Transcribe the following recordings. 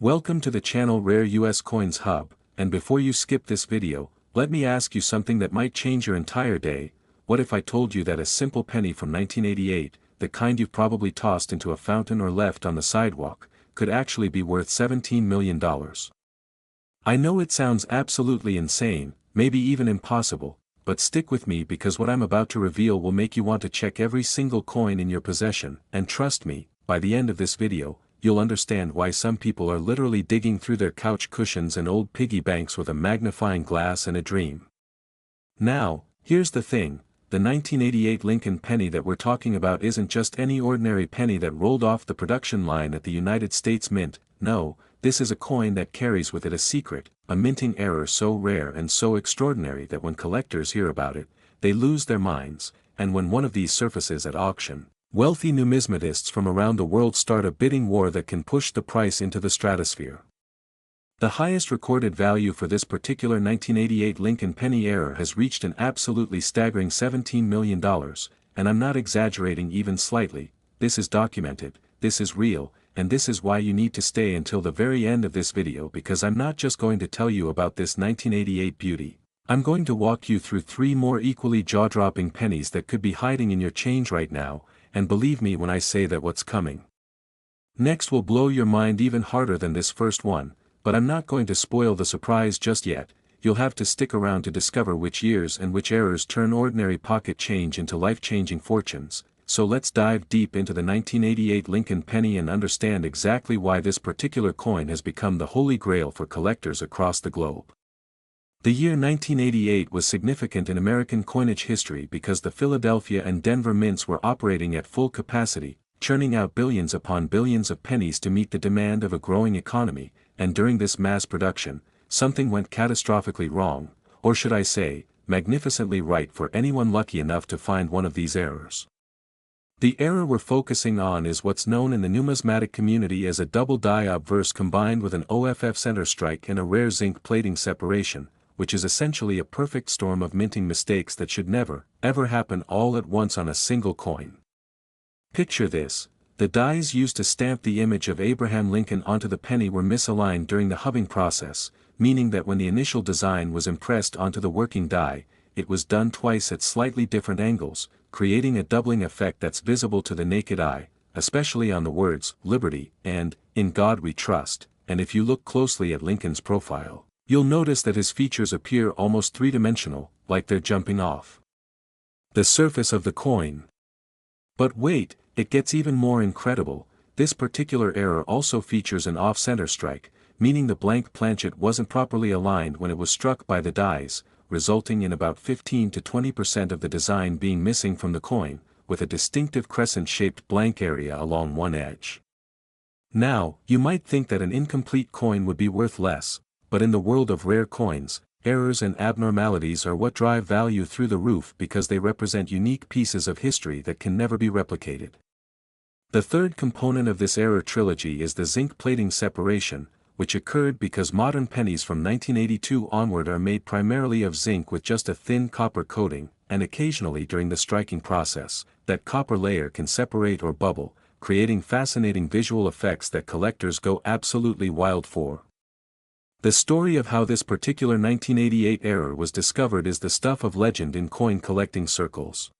Welcome to the channel Rare US Coins Hub, and before you skip this video, let me ask you something that might change your entire day. What if I told you that a simple penny from 1988, the kind you've probably tossed into a fountain or left on the sidewalk, could actually be worth $17 million? I know it sounds absolutely insane, maybe even impossible, but stick with me because what I'm about to reveal will make you want to check every single coin in your possession, and trust me, by the end of this video, you'll understand why some people are literally digging through their couch cushions and old piggy banks with a magnifying glass and a dream. Now, here's the thing, the 1988 Lincoln penny that we're talking about isn't just any ordinary penny that rolled off the production line at the United States Mint. No, this is a coin that carries with it a secret, a minting error so rare and so extraordinary that when collectors hear about it, they lose their minds, and when one of these surfaces at auction, wealthy numismatists from around the world start a bidding war that can push the price into the stratosphere. The highest recorded value for this particular 1988 Lincoln penny error has reached an absolutely staggering $17 million, and I'm not exaggerating even slightly. This is documented, this is real, and this is why you need to stay until the very end of this video, because I'm not just going to tell you about this 1988 beauty. I'm going to walk you through 3 more equally jaw-dropping pennies that could be hiding in your change right now, and believe me when I say that what's coming next will blow your mind even harder than this first one, but I'm not going to spoil the surprise just yet. You'll have to stick around to discover which years and which errors turn ordinary pocket change into life-changing fortunes. So let's dive deep into the 1988 Lincoln penny and understand exactly why this particular coin has become the holy grail for collectors across the globe. The year 1988 was significant in American coinage history because the Philadelphia and Denver mints were operating at full capacity, churning out billions upon billions of pennies to meet the demand of a growing economy, and during this mass production, something went catastrophically wrong, or should I say, magnificently right for anyone lucky enough to find one of these errors. The error we're focusing on is what's known in the numismatic community as a double die obverse combined with an OFF center strike and a rare zinc plating separation, which is essentially a perfect storm of minting mistakes that should never, ever happen all at once on a single coin. Picture this, the dies used to stamp the image of Abraham Lincoln onto the penny were misaligned during the hubbing process, meaning that when the initial design was impressed onto the working die, it was done twice at slightly different angles, creating a doubling effect that's visible to the naked eye, especially on the words, Liberty, and, In God We Trust, and if you look closely at Lincoln's profile, you'll notice that his features appear almost three-dimensional, like they're jumping off the surface of the coin. But wait, it gets even more incredible. This particular error also features an off-center strike, meaning the blank planchet wasn't properly aligned when it was struck by the dies, resulting in about 15 to 20% of the design being missing from the coin, with a distinctive crescent-shaped blank area along one edge. Now, you might think that an incomplete coin would be worth less, but in the world of rare coins, errors and abnormalities are what drive value through the roof because they represent unique pieces of history that can never be replicated. The third component of this error trilogy is the zinc plating separation, which occurred because modern pennies from 1982 onward are made primarily of zinc with just a thin copper coating, and occasionally during the striking process, that copper layer can separate or bubble, creating fascinating visual effects that collectors go absolutely wild for. The story of how this particular 1988 error was discovered is the stuff of legend in coin collecting circles.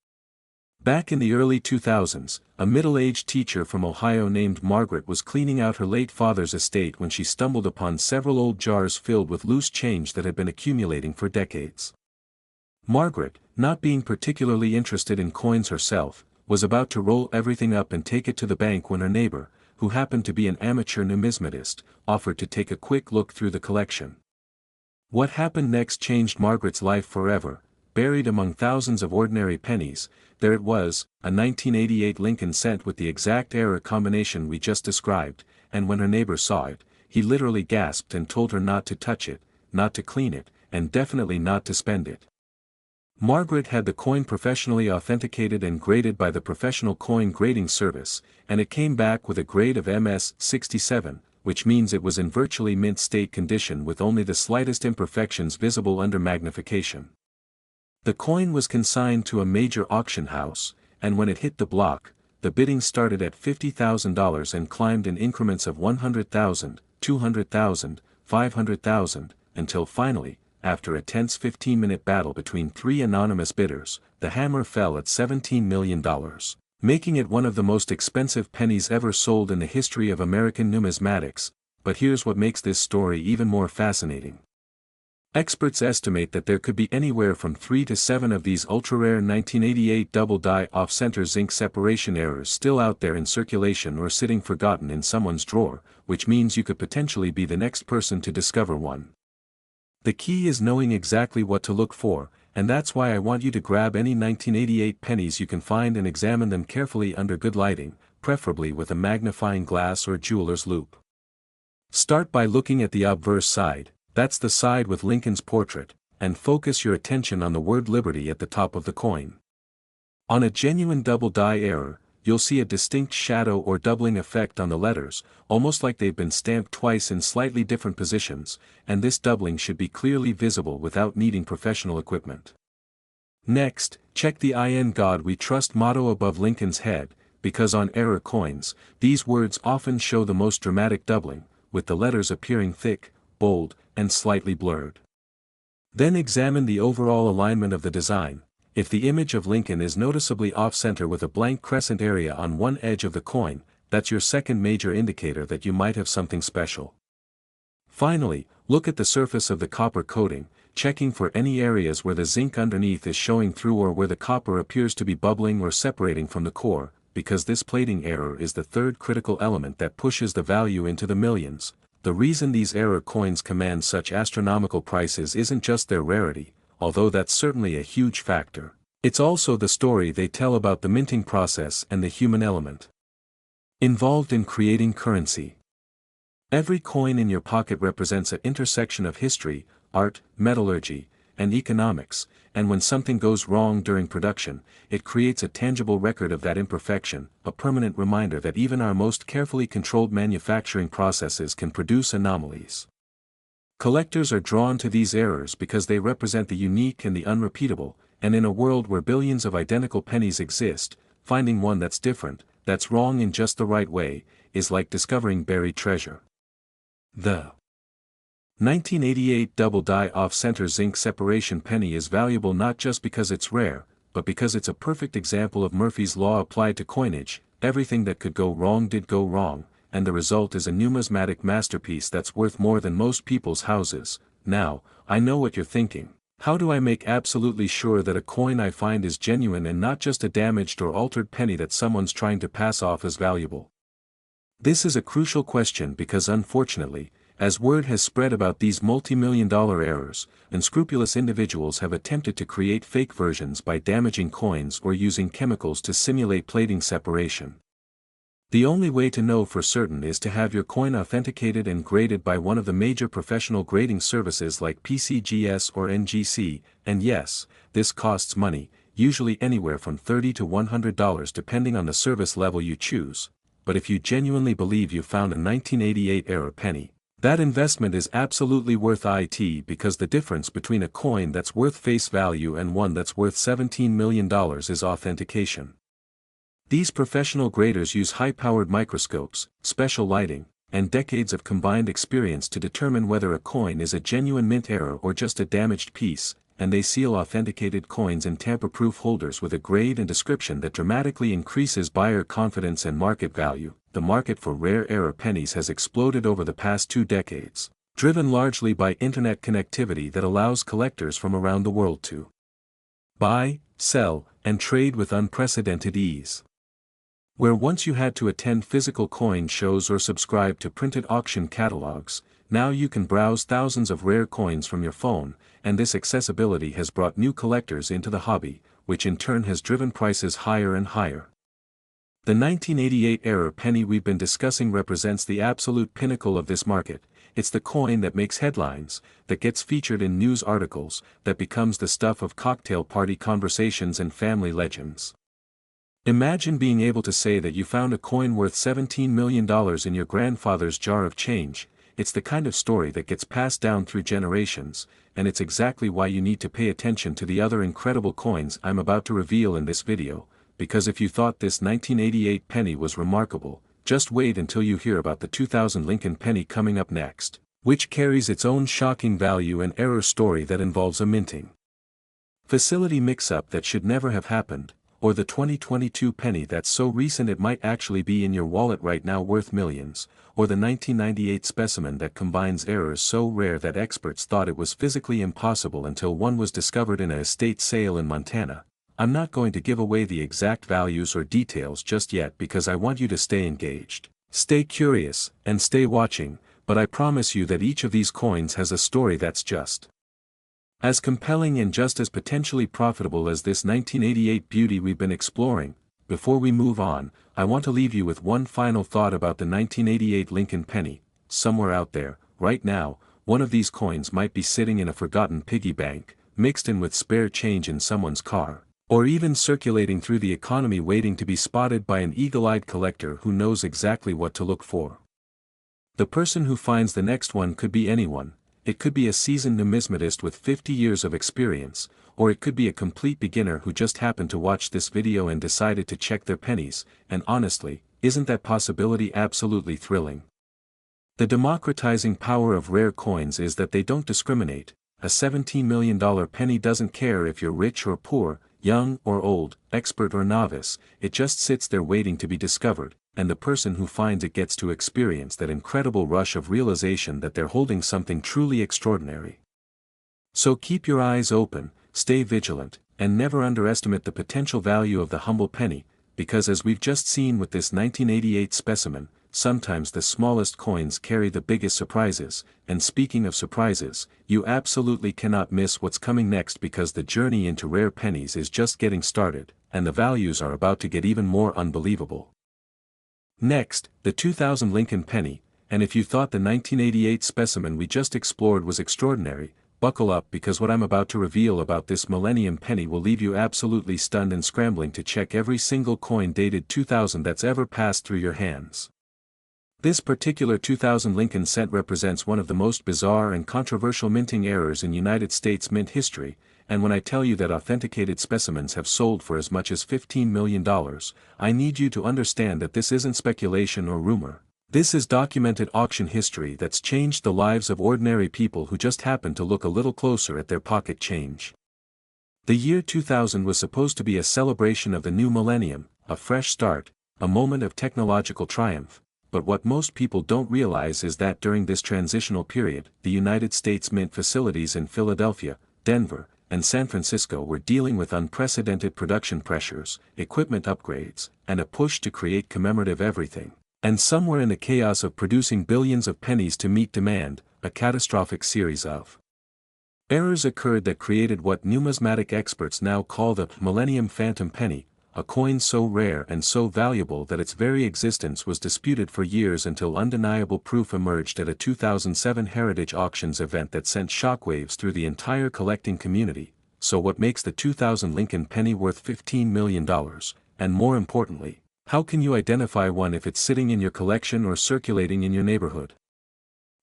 Back in the early 2000s, a middle-aged teacher from Ohio named Margaret was cleaning out her late father's estate when she stumbled upon several old jars filled with loose change that had been accumulating for decades. Margaret, not being particularly interested in coins herself, was about to roll everything up and take it to the bank when her neighbor, who happened to be an amateur numismatist, offered to take a quick look through the collection. What happened next changed Margaret's life forever. Buried among thousands of ordinary pennies, there it was, a 1988 Lincoln cent with the exact error combination we just described, and when her neighbor saw it, he literally gasped and told her not to touch it, not to clean it, and definitely not to spend it. Margaret had the coin professionally authenticated and graded by the Professional Coin Grading Service, and it came back with a grade of MS 67, which means it was in virtually mint state condition with only the slightest imperfections visible under magnification. The coin was consigned to a major auction house, and when it hit the block, the bidding started at $50,000 and climbed in increments of $100,000, 200,000, 500,000, until finally, after a tense 15-minute battle between 3 anonymous bidders, the hammer fell at $17 million, making it one of the most expensive pennies ever sold in the history of American numismatics. But here's what makes this story even more fascinating. Experts estimate that there could be anywhere from 3 to 7 of these ultra-rare 1988 double-die off-center zinc separation errors still out there in circulation or sitting forgotten in someone's drawer, which means you could potentially be the next person to discover one. The key is knowing exactly what to look for, and that's why I want you to grab any 1988 pennies you can find and examine them carefully under good lighting, preferably with a magnifying glass or jeweler's loupe. Start by looking at the obverse side. That's the side with Lincoln's portrait, and focus your attention on the word Liberty at the top of the coin. On a genuine double-die error, you'll see a distinct shadow or doubling effect on the letters, almost like they've been stamped twice in slightly different positions, and this doubling should be clearly visible without needing professional equipment. Next, check the "In God We Trust" motto above Lincoln's head, because on error coins, these words often show the most dramatic doubling, with the letters appearing thick, bold, and slightly blurred. Then examine the overall alignment of the design. If the image of Lincoln is noticeably off-center with a blank crescent area on one edge of the coin, that's your second major indicator that you might have something special. Finally, look at the surface of the copper coating, checking for any areas where the zinc underneath is showing through or where the copper appears to be bubbling or separating from the core, because this plating error is the third critical element that pushes the value into the millions. The reason these error coins command such astronomical prices isn't just their rarity, although that's certainly a huge factor. It's also the story they tell about the minting process and the human element involved in creating currency. Every coin in your pocket represents an intersection of history, art, metallurgy, and economics, and when something goes wrong during production, it creates a tangible record of that imperfection, a permanent reminder that even our most carefully controlled manufacturing processes can produce anomalies. Collectors are drawn to these errors because they represent the unique and the unrepeatable, and in a world where billions of identical pennies exist, finding one that's different, that's wrong in just the right way, is like discovering buried treasure. The 1988 double-die off-center zinc separation penny is valuable not just because it's rare, but because it's a perfect example of Murphy's Law applied to coinage. Everything that could go wrong did go wrong, and the result is a numismatic masterpiece that's worth more than most people's houses. Now, I know what you're thinking. How do I make absolutely sure that a coin I find is genuine and not just a damaged or altered penny that someone's trying to pass off as valuable? This is a crucial question because unfortunately, as word has spread about these multi-million-dollar errors, unscrupulous individuals have attempted to create fake versions by damaging coins or using chemicals to simulate plating separation. The only way to know for certain is to have your coin authenticated and graded by one of the major professional grading services like PCGS or NGC, and yes, this costs money, usually anywhere from $30 to $100 depending on the service level you choose. But if you genuinely believe you found a 1988 error penny, that investment is absolutely worth it because the difference between a coin that's worth face value and one that's worth $17 million is authentication. These professional graders use high-powered microscopes, special lighting, and decades of combined experience to determine whether a coin is a genuine mint error or just a damaged piece, and they seal authenticated coins in tamper-proof holders with a grade and description that dramatically increases buyer confidence and market value. The market for rare error pennies has exploded over the past 2 decades, driven largely by internet connectivity that allows collectors from around the world to buy, sell, and trade with unprecedented ease. Where once you had to attend physical coin shows or subscribe to printed auction catalogs, now you can browse thousands of rare coins from your phone, and this accessibility has brought new collectors into the hobby, which in turn has driven prices higher and higher. The 1988 error penny we've been discussing represents the absolute pinnacle of this market. It's the coin that makes headlines, that gets featured in news articles, that becomes the stuff of cocktail party conversations and family legends. Imagine being able to say that you found a coin worth $17 million in your grandfather's jar of change. It's the kind of story that gets passed down through generations, and it's exactly why you need to pay attention to the other incredible coins I'm about to reveal in this video, because if you thought this 1988 penny was remarkable, just wait until you hear about the 2000 Lincoln penny coming up next, which carries its own shocking value and error story that involves a minting facility mix-up that should never have happened, or the 2022 penny that's so recent it might actually be in your wallet right now worth millions, or the 1998 specimen that combines errors so rare that experts thought it was physically impossible until one was discovered in a estate sale in Montana. I'm not going to give away the exact values or details just yet because I want you to stay engaged, stay curious, and stay watching, but I promise you that each of these coins has a story that's just as compelling and just as potentially profitable as this 1988 beauty we've been exploring. Before we move on, I want to leave you with one final thought about the 1988 Lincoln penny. Somewhere out there, right now, one of these coins might be sitting in a forgotten piggy bank, mixed in with spare change in someone's car, or even circulating through the economy waiting to be spotted by an eagle-eyed collector who knows exactly what to look for. The person who finds the next one could be anyone. It could be a seasoned numismatist with 50 years of experience, or it could be a complete beginner who just happened to watch this video and decided to check their pennies, and honestly, isn't that possibility absolutely thrilling? The democratizing power of rare coins is that they don't discriminate. A $17 million penny doesn't care if you're rich or poor, young or old, expert or novice, it just sits there waiting to be discovered, and the person who finds it gets to experience that incredible rush of realization that they're holding something truly extraordinary. So keep your eyes open, stay vigilant, and never underestimate the potential value of the humble penny, because as we've just seen with this 1988 specimen, sometimes the smallest coins carry the biggest surprises, and speaking of surprises, you absolutely cannot miss what's coming next because the journey into rare pennies is just getting started, and the values are about to get even more unbelievable. Next, the 2000 Lincoln penny, and if you thought the 1988 specimen we just explored was extraordinary, buckle up because what I'm about to reveal about this Millennium penny will leave you absolutely stunned and scrambling to check every single coin dated 2000 that's ever passed through your hands. This particular 2000 Lincoln cent represents one of the most bizarre and controversial minting errors in United States mint history, and when I tell you that authenticated specimens have sold for as much as $15 million, I need you to understand that this isn't speculation or rumor. This is documented auction history that's changed the lives of ordinary people who just happen to look a little closer at their pocket change. The year 2000 was supposed to be a celebration of the new millennium, a fresh start, a moment of technological triumph. But what most people don't realize is that during this transitional period, the United States Mint facilities in Philadelphia, Denver, and San Francisco were dealing with unprecedented production pressures, equipment upgrades, and a push to create commemorative everything. And somewhere in the chaos of producing billions of pennies to meet demand, a catastrophic series of errors occurred that created what numismatic experts now call the Millennium Phantom Penny, a coin so rare and so valuable that its very existence was disputed for years until undeniable proof emerged at a 2007 Heritage Auctions event that sent shockwaves through the entire collecting community. So what makes the 2000 Lincoln penny worth $15 million, and more importantly, how can you identify one if it's sitting in your collection or circulating in your neighborhood?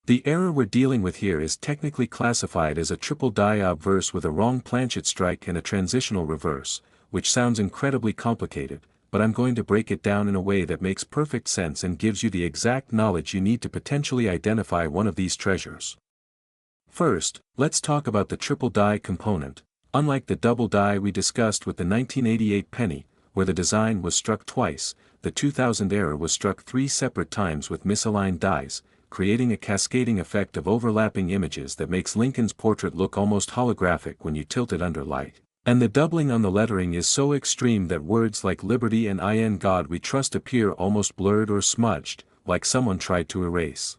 The error we're dealing with here is technically classified as a triple die obverse with a wrong planchet strike and a transitional reverse, which sounds incredibly complicated, but I'm going to break it down in a way that makes perfect sense and gives you the exact knowledge you need to potentially identify one of these treasures. First, let's talk about the triple die component. Unlike the double die we discussed with the 1988 penny, where the design was struck twice, the 2000 error was struck 3 separate times with misaligned dies, creating a cascading effect of overlapping images that makes Lincoln's portrait look almost holographic when you tilt it under light. And the doubling on the lettering is so extreme that words like liberty and in God we trust appear almost blurred or smudged, like someone tried to erase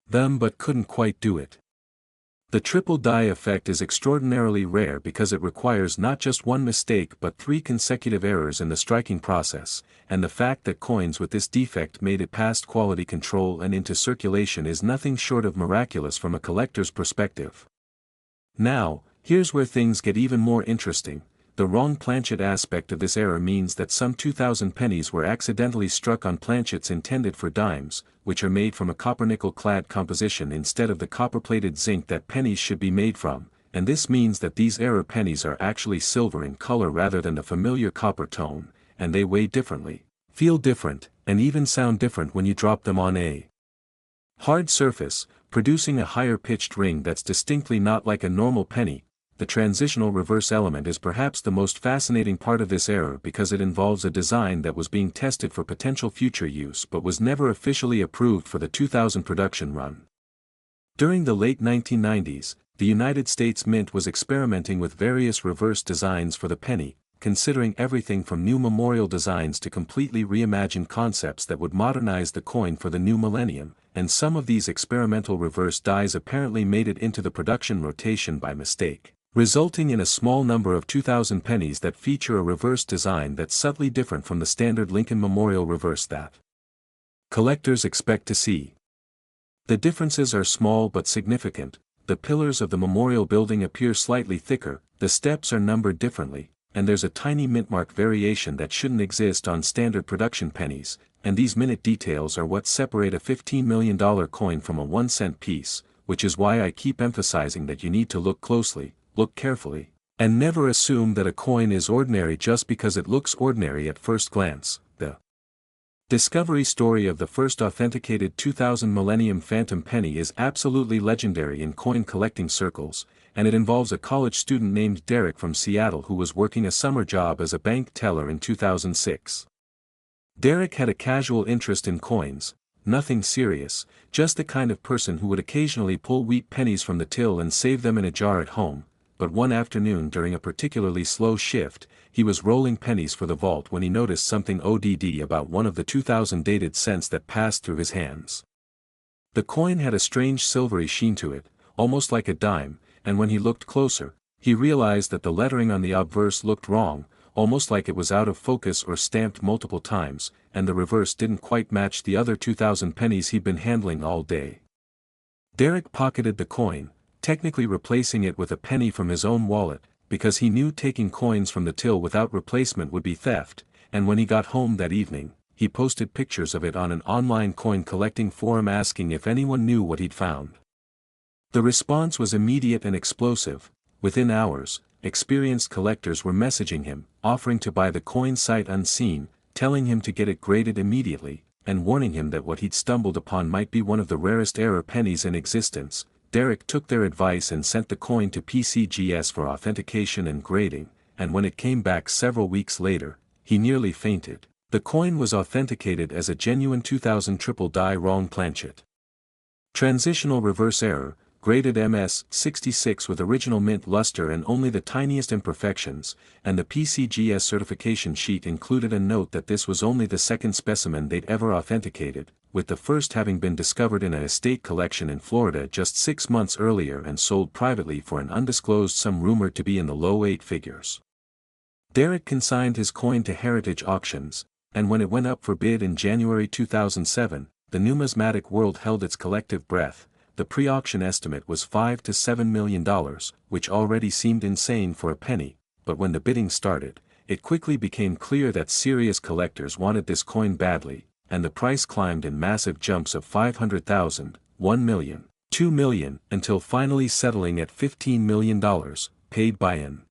them but couldn't quite do it. The triple die effect is extraordinarily rare because it requires not just one mistake but 3 consecutive errors in the striking process, and the fact that coins with this defect made it past quality control and into circulation is nothing short of miraculous from a collector's perspective. Now, here's where things get even more interesting. The wrong planchet aspect of this error means that some 2000 pennies were accidentally struck on planchets intended for dimes, which are made from a copper-nickel clad composition instead of the copper-plated zinc that pennies should be made from, and this means that these error pennies are actually silver in color rather than the familiar copper tone, and they weigh differently. feel different, and even sound different when you drop them on a hard surface, producing a higher pitched ring that's distinctly not like a normal penny. The transitional reverse element is perhaps the most fascinating part of this error because it involves a design that was being tested for potential future use but was never officially approved for the 2000 production run. During the late 1990s, the United States Mint was experimenting with various reverse designs for the penny, considering everything from new memorial designs to completely reimagined concepts that would modernize the coin for the new millennium, and some of these experimental reverse dies apparently made it into the production rotation by mistake, resulting in a small number of 2000 pennies that feature a reverse design that's subtly different from the standard Lincoln Memorial reverse that collectors expect to see. The differences are small but significant. The pillars of the memorial building appear slightly thicker, the steps are numbered differently, and there's a tiny mintmark variation that shouldn't exist on standard production pennies, and these minute details are what separate a $15 million coin from a 1-cent piece, which is why I keep emphasizing that you need to look closely, look carefully, and never assume that a coin is ordinary just because it looks ordinary at first glance. The discovery story of the first authenticated 2000 Millennium Phantom Penny is absolutely legendary in coin collecting circles, and it involves a college student named Derek from Seattle who was working a summer job as a bank teller in 2006. Derek had a casual interest in coins, nothing serious, just the kind of person who would occasionally pull wheat pennies from the till and save them in a jar at home, but one afternoon during a particularly slow shift, he was rolling pennies for the vault when he noticed something odd about one of the 2000 dated cents that passed through his hands. The coin had a strange silvery sheen to it, almost like a dime, and when he looked closer, he realized that the lettering on the obverse looked wrong, almost like it was out of focus or stamped multiple times, and the reverse didn't quite match the other 2000 pennies he'd been handling all day. Derek pocketed the coin, technically replacing it with a penny from his own wallet, because he knew taking coins from the till without replacement would be theft, and when he got home that evening, he posted pictures of it on an online coin collecting forum asking if anyone knew what he'd found. The response was immediate and explosive. Within hours, experienced collectors were messaging him, offering to buy the coin sight unseen, telling him to get it graded immediately, and warning him that what he'd stumbled upon might be one of the rarest error pennies in existence. Derek took their advice and sent the coin to PCGS for authentication and grading, and when it came back several weeks later, he nearly fainted. The coin was authenticated as a genuine 2000 triple die wrong planchet. Transitional reverse error, graded MS-66 with original mint luster and only the tiniest imperfections, and the PCGS certification sheet included a note that this was only the second specimen they'd ever authenticated, with the first having been discovered in an estate collection in Florida just 6 months earlier and sold privately for an undisclosed sum rumored to be in the low 8 figures. Derek consigned his coin to Heritage Auctions, and when it went up for bid in January 2007, the numismatic world held its collective breath. The pre-auction estimate was $5 to $7 million, which already seemed insane for a penny, but when the bidding started, it quickly became clear that serious collectors wanted this coin badly, and the price climbed in massive jumps of $500,000, $1 million, $2 million, until finally settling at $15 million, paid by an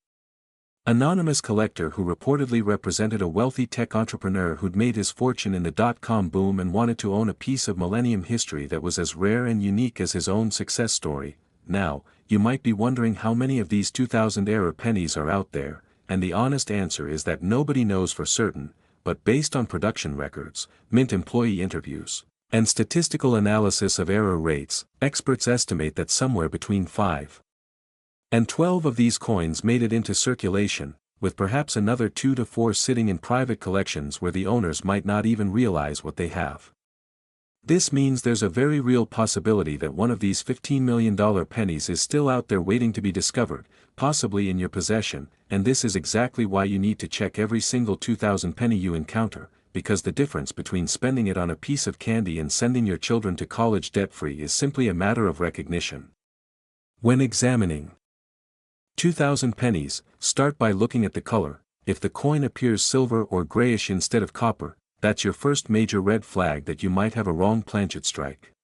anonymous collector who reportedly represented a wealthy tech entrepreneur who'd made his fortune in the dot-com boom and wanted to own a piece of millennium history that was as rare and unique as his own success story. Now, you might be wondering how many of these 2000 error pennies are out there, and the honest answer is that nobody knows for certain, but based on production records, mint employee interviews, and statistical analysis of error rates, experts estimate that somewhere between 5 and 12 of these coins made it into circulation, with perhaps another 2 to 4 sitting in private collections where the owners might not even realize what they have. This means there's a very real possibility that one of these $15 million pennies is still out there waiting to be discovered, possibly in your possession, and this is exactly why you need to check every single 2000 penny you encounter, because the difference between spending it on a piece of candy and sending your children to college debt-free is simply a matter of recognition. When examining 2000 pennies, start by looking at the color. If the coin appears silver or grayish instead of copper, that's your first major red flag that you might have a wrong planchet strike.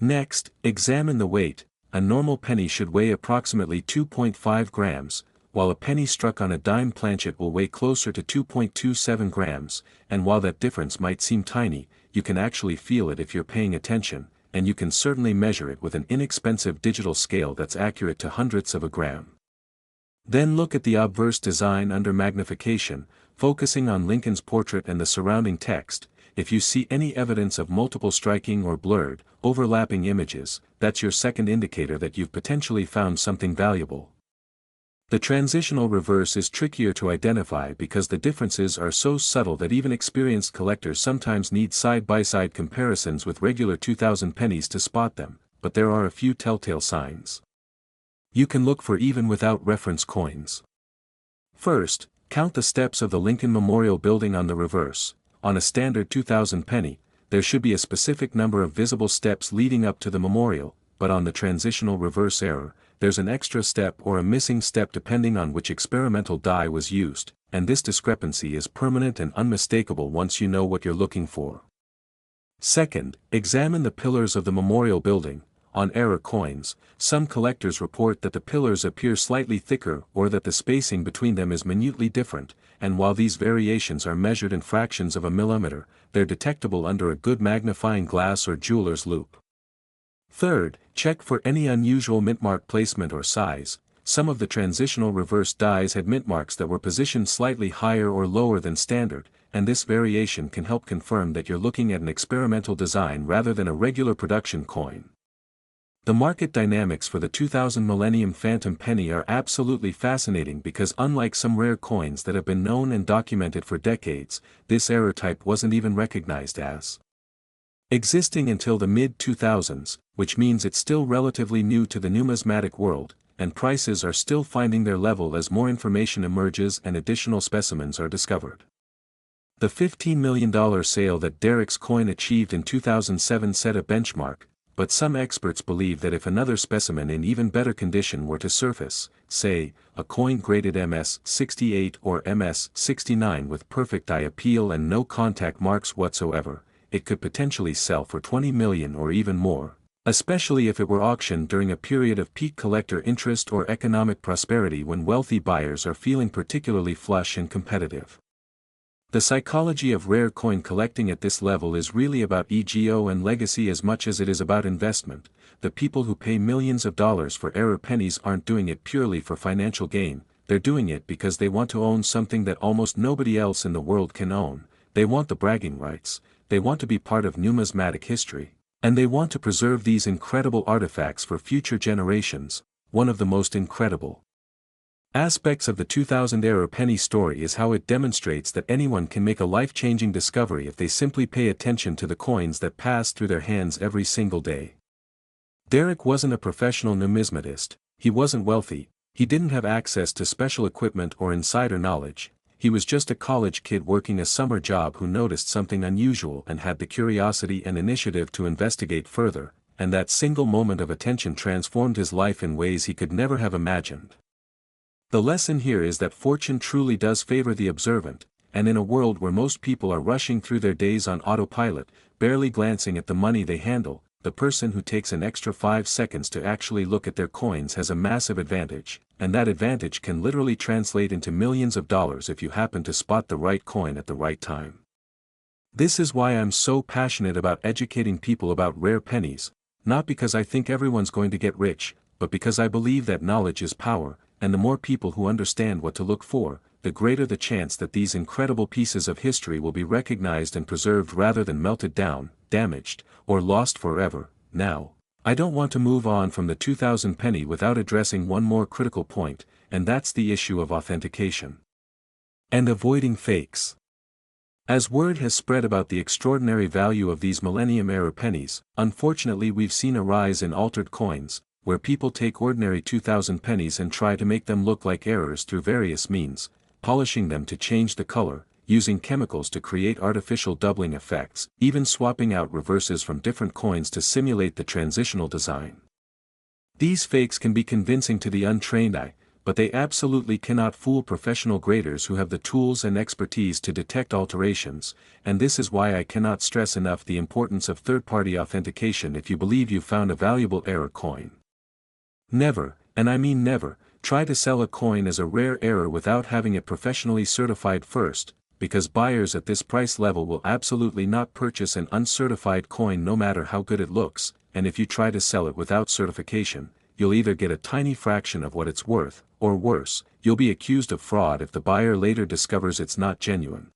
Next, examine the weight. A normal penny should weigh approximately 2.5 grams, while a penny struck on a dime planchet will weigh closer to 2.27 grams, and while that difference might seem tiny, you can actually feel it if you're paying attention, and you can certainly measure it with an inexpensive digital scale that's accurate to hundredths of a gram. Then look at the obverse design under magnification, focusing on Lincoln's portrait and the surrounding text. If you see any evidence of multiple striking or blurred, overlapping images, that's your second indicator that you've potentially found something valuable. The transitional reverse is trickier to identify because the differences are so subtle that even experienced collectors sometimes need side-by-side comparisons with regular 2000 pennies to spot them, but there are a few telltale signs you can look for even without reference coins. First, count the steps of the Lincoln Memorial Building on the reverse. On a standard 2000 penny, there should be a specific number of visible steps leading up to the memorial, but on the transitional reverse error, there's an extra step or a missing step depending on which experimental die was used, and this discrepancy is permanent and unmistakable once you know what you're looking for. Second, examine the pillars of the memorial building. On error coins, some collectors report that the pillars appear slightly thicker or that the spacing between them is minutely different, and while these variations are measured in fractions of a millimeter, they're detectable under a good magnifying glass or jeweler's loupe. Third, check for any unusual mintmark placement or size. Some of the transitional reverse dies had mintmarks that were positioned slightly higher or lower than standard, and this variation can help confirm that you're looking at an experimental design rather than a regular production coin. The market dynamics for the 2000 Millennium Phantom Penny are absolutely fascinating because unlike some rare coins that have been known and documented for decades, this error type wasn't even recognized as existing until the mid-2000s, which means it's still relatively new to the numismatic world, and prices are still finding their level as more information emerges and additional specimens are discovered. The $15 million sale that Derek's coin achieved in 2007 set a benchmark, but some experts believe that if another specimen in even better condition were to surface, say, a coin graded MS-68 or MS-69 with perfect eye appeal and no contact marks whatsoever, it could potentially sell for $20 million or even more, especially if it were auctioned during a period of peak collector interest or economic prosperity when wealthy buyers are feeling particularly flush and competitive. The psychology of rare coin collecting at this level is really about ego and legacy as much as it is about investment. The people who pay millions of dollars for error pennies aren't doing it purely for financial gain, they're doing it because they want to own something that almost nobody else in the world can own. They want the bragging rights, they want to be part of numismatic history, and they want to preserve these incredible artifacts for future generations. One of the most incredible aspects of the 2000 error penny story is how it demonstrates that anyone can make a life-changing discovery if they simply pay attention to the coins that pass through their hands every single day. Derek wasn't a professional numismatist, he wasn't wealthy, he didn't have access to special equipment or insider knowledge, he was just a college kid working a summer job who noticed something unusual and had the curiosity and initiative to investigate further, and that single moment of attention transformed his life in ways he could never have imagined. The lesson here is that fortune truly does favor the observant, and in a world where most people are rushing through their days on autopilot, barely glancing at the money they handle, the person who takes an extra 5 seconds to actually look at their coins has a massive advantage, and that advantage can literally translate into millions of dollars if you happen to spot the right coin at the right time. This is why I'm so passionate about educating people about rare pennies, not because I think everyone's going to get rich, but because I believe that knowledge is power, and the more people who understand what to look for, the greater the chance that these incredible pieces of history will be recognized and preserved rather than melted down, damaged, or lost forever. Now, I don't want to move on from the 2000 penny without addressing one more critical point, and that's the issue of authentication and avoiding fakes. As word has spread about the extraordinary value of these Millennium era pennies, unfortunately we've seen a rise in altered coins, where people take ordinary 2000 pennies and try to make them look like errors through various means, polishing them to change the color, using chemicals to create artificial doubling effects, even swapping out reverses from different coins to simulate the transitional design. These fakes can be convincing to the untrained eye, but they absolutely cannot fool professional graders who have the tools and expertise to detect alterations, and this is why I cannot stress enough the importance of third-party authentication if you believe you found a valuable error coin. Never, and I mean never, Try to sell a coin as a rare error without having it professionally certified first, because buyers at this price level will absolutely not purchase an uncertified coin no matter how good it looks, and if you try to sell it without certification, you'll either get a tiny fraction of what it's worth, or worse, you'll be accused of fraud if the buyer later discovers it's not genuine.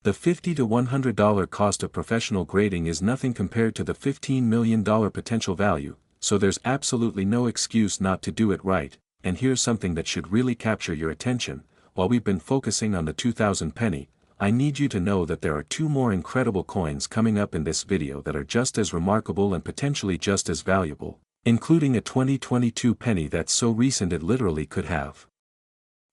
The $50 to $100 cost of professional grading is nothing compared to the $15 million potential value, so there's absolutely no excuse not to do it right. And here's something that should really capture your attention. While we've been focusing on the 2000 penny, I need you to know that there are two more incredible coins coming up in this video that are just as remarkable and potentially just as valuable, including a 2022 penny that's so recent it literally could have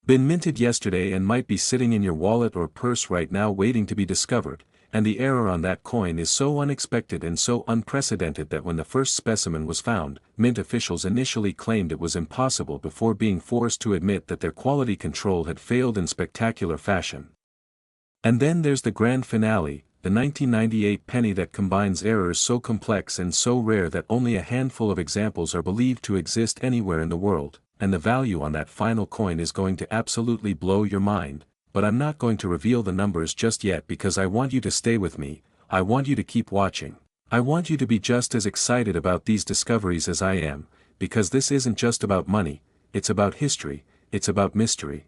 been minted yesterday and might be sitting in your wallet or purse right now waiting to be discovered, and the error on that coin is so unexpected and so unprecedented that when the first specimen was found, mint officials initially claimed it was impossible before being forced to admit that their quality control had failed in spectacular fashion. And then there's the grand finale, the 1998 penny that combines errors so complex and so rare that only a handful of examples are believed to exist anywhere in the world, and the value on that final coin is going to absolutely blow your mind. But I'm not going to reveal the numbers just yet because I want you to stay with me. I want you to keep watching. I want you to be just as excited about these discoveries as I am, because this isn't just about money, it's about history, it's about mystery.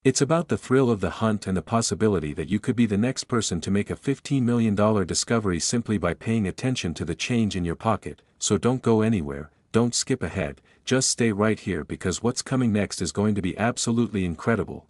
It's about the thrill of the hunt and the possibility that you could be the next person to make a $15 million discovery simply by paying attention to the change in your pocket. So don't go anywhere, don't skip ahead, just stay right here because what's coming next is going to be absolutely incredible.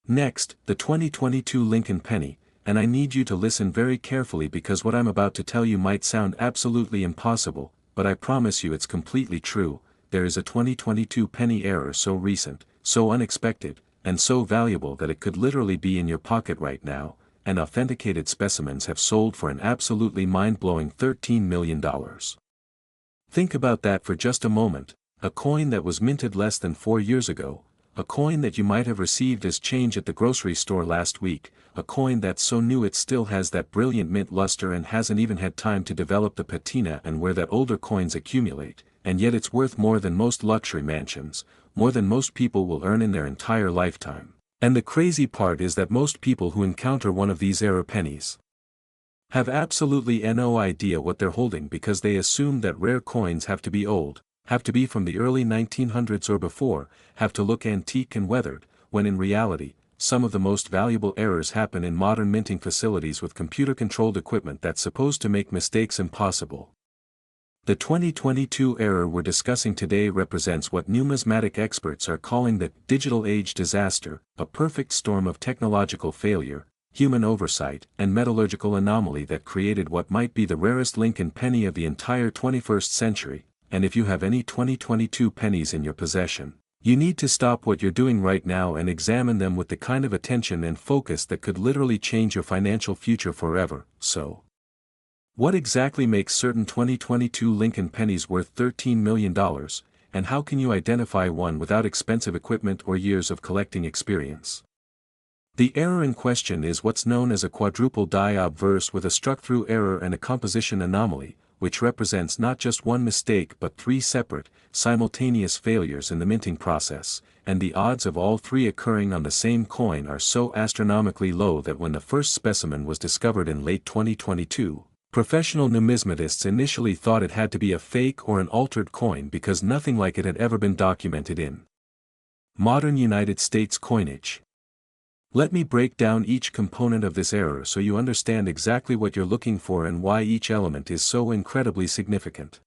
Next, the 2022 Lincoln penny, and I need you to listen very carefully because what I'm about to tell you might sound absolutely impossible, but I promise you it's completely true. There is a 2022 penny error so recent, so unexpected, and so valuable that it could literally be in your pocket right now, and authenticated specimens have sold for an absolutely mind-blowing $13 million. Think about that for just a moment, a coin that was minted less than 4 years ago, a coin that you might have received as change at the grocery store last week, a coin that's so new it still has that brilliant mint luster and hasn't even had time to develop the patina and where that older coins accumulate, and yet it's worth more than most luxury mansions, more than most people will earn in their entire lifetime. And the crazy part is that most people who encounter one of these error pennies have absolutely no idea what they're holding because they assume that rare coins have to be old, have to be from the early 1900s or before, have to look antique and weathered, when in reality, some of the most valuable errors happen in modern minting facilities with computer-controlled equipment that's supposed to make mistakes impossible. The 2022 error we're discussing today represents what numismatic experts are calling the digital age disaster, a perfect storm of technological failure, human oversight, and metallurgical anomaly that created what might be the rarest Lincoln penny of the entire 21st century. And if you have any 2022 pennies in your possession, you need to stop what you're doing right now and examine them with the kind of attention and focus that could literally change your financial future forever. So, what exactly makes certain 2022 Lincoln pennies worth $13 million, and how can you identify one without expensive equipment or years of collecting experience? The error in question is what's known as a quadruple die obverse with a struck-through error and a composition anomaly, which represents not just one mistake but 3 separate, simultaneous failures in the minting process, and the odds of all 3 occurring on the same coin are so astronomically low that when the first specimen was discovered in late 2022, professional numismatists initially thought it had to be a fake or an altered coin because nothing like it had ever been documented in modern United States coinage. Let me break down each component of this error so you understand exactly what you're looking for and why each element is so incredibly significant.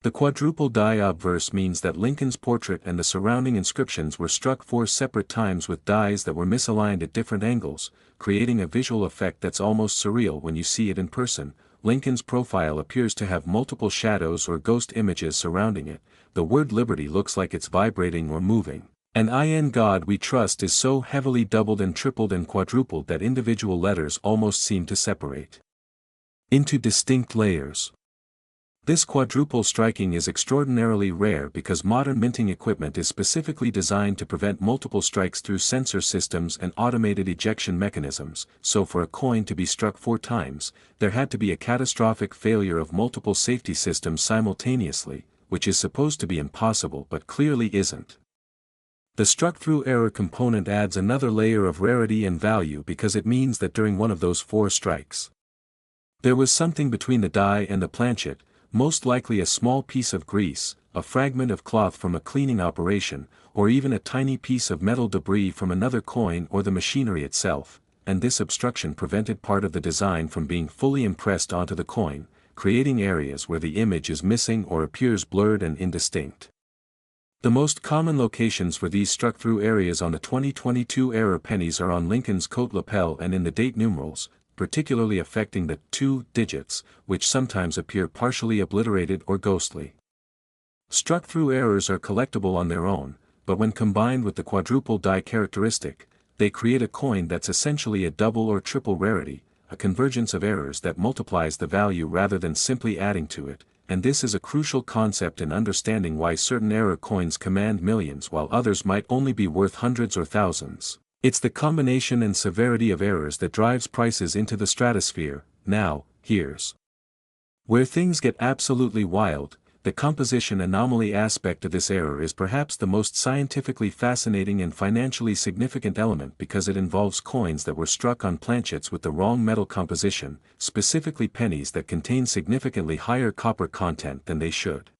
The quadruple die obverse means that Lincoln's portrait and the surrounding inscriptions were struck 4 separate times with dies that were misaligned at different angles, creating a visual effect that's almost surreal when you see it in person. Lincoln's profile appears to have multiple shadows or ghost images surrounding it. The word liberty looks like it's vibrating or moving. And in God we trust is so heavily doubled and tripled and quadrupled that individual letters almost seem to separate into distinct layers. This quadruple striking is extraordinarily rare because modern minting equipment is specifically designed to prevent multiple strikes through sensor systems and automated ejection mechanisms, so for a coin to be struck 4 times, there had to be a catastrophic failure of multiple safety systems simultaneously, which is supposed to be impossible but clearly isn't. The struck-through error component adds another layer of rarity and value because it means that during one of those 4 strikes, there was something between the die and the planchet, most likely a small piece of grease, a fragment of cloth from a cleaning operation, or even a tiny piece of metal debris from another coin or the machinery itself, and this obstruction prevented part of the design from being fully impressed onto the coin, creating areas where the image is missing or appears blurred and indistinct. The most common locations for these struck-through areas on the 2022 era pennies are on Lincoln's coat lapel and in the date numerals, particularly affecting the 2 digits, which sometimes appear partially obliterated or ghostly. Struck-through errors are collectible on their own, but when combined with the quadruple die characteristic, they create a coin that's essentially a double or triple rarity, a convergence of errors that multiplies the value rather than simply adding to it, and this is a crucial concept in understanding why certain error coins command millions while others might only be worth hundreds or thousands. It's the combination and severity of errors that drives prices into the stratosphere. Now, here's where things get absolutely wild. The composition anomaly aspect of this error is perhaps the most scientifically fascinating and financially significant element because it involves coins that were struck on planchets with the wrong metal composition, specifically pennies that contain significantly higher copper content than they should.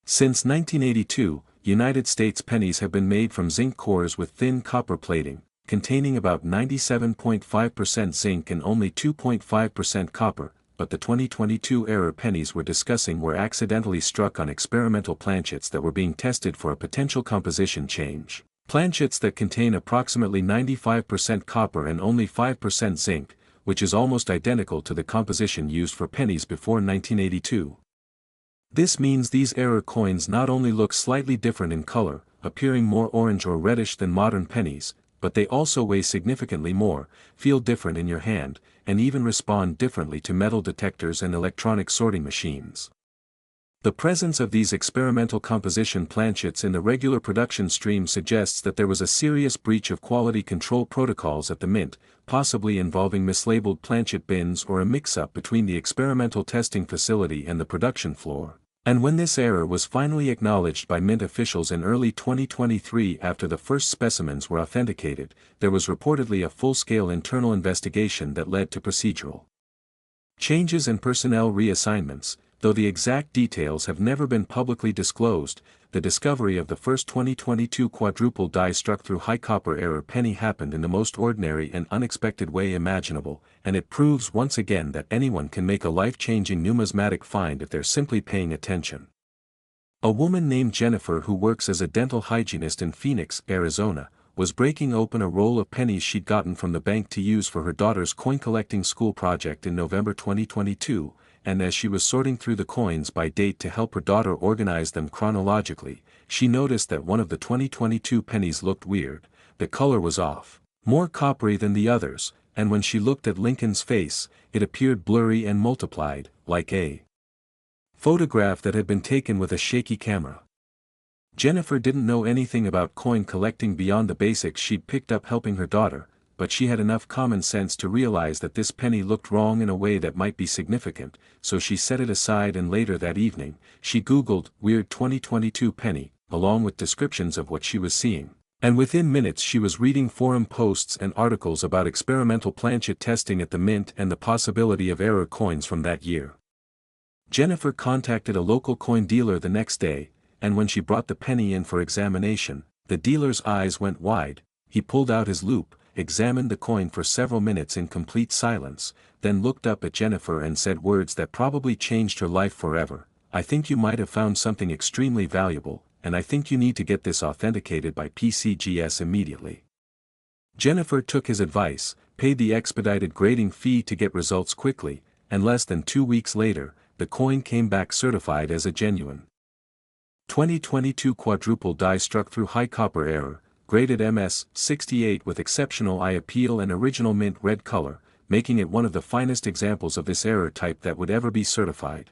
Since 1982, United States pennies have been made from zinc cores with thin copper plating, containing about 97.5% zinc and only 2.5% copper. But the 2022 era pennies we're discussing were accidentally struck on experimental planchets that were being tested for a potential composition change. Planchets that contain approximately 95% copper and only 5% zinc, which is almost identical to the composition used for pennies before 1982. This means these error coins not only look slightly different in color, appearing more orange or reddish than modern pennies, but they also weigh significantly more, feel different in your hand, and even respond differently to metal detectors and electronic sorting machines. The presence of these experimental composition planchets in the regular production stream suggests that there was a serious breach of quality control protocols at the mint, possibly involving mislabeled planchet bins or a mix-up between the experimental testing facility and the production floor. And when this error was finally acknowledged by Mint officials in early 2023 after the first specimens were authenticated, there was reportedly a full-scale internal investigation that led to procedural changes and personnel reassignments. Though the exact details have never been publicly disclosed, the discovery of the first 2022 quadruple die struck through high copper error penny happened in the most ordinary and unexpected way imaginable, and it proves once again that anyone can make a life-changing numismatic find if they're simply paying attention. A woman named Jennifer who works as a dental hygienist in Phoenix, Arizona, was breaking open a roll of pennies she'd gotten from the bank to use for her daughter's coin-collecting school project in November 2022, and as she was sorting through the coins by date to help her daughter organize them chronologically, she noticed that one of the 2022 pennies looked weird. The color was off, more coppery than the others, and when she looked at Lincoln's face, it appeared blurry and multiplied, like a photograph that had been taken with a shaky camera. Jennifer didn't know anything about coin collecting beyond the basics she'd picked up helping her daughter, but she had enough common sense to realize that this penny looked wrong in a way that might be significant, so she set it aside and later that evening, she Googled "Weird 2022 Penny," along with descriptions of what she was seeing. And within minutes she was reading forum posts and articles about experimental planchet testing at the mint and the possibility of error coins from that year. Jennifer contacted a local coin dealer the next day, and when she brought the penny in for examination, the dealer's eyes went wide. He pulled out his loupe, examined the coin for several minutes in complete silence, then looked up at Jennifer and said words that probably changed her life forever. "I think you might have found something extremely valuable, and I think you need to get this authenticated by PCGS immediately." Jennifer took his advice, paid the expedited grading fee to get results quickly, and less than 2 weeks later, the coin came back certified as a genuine 2022 quadruple die struck through high copper error, graded MS-68 with exceptional eye appeal and original mint red color, making it one of the finest examples of this error type that would ever be certified.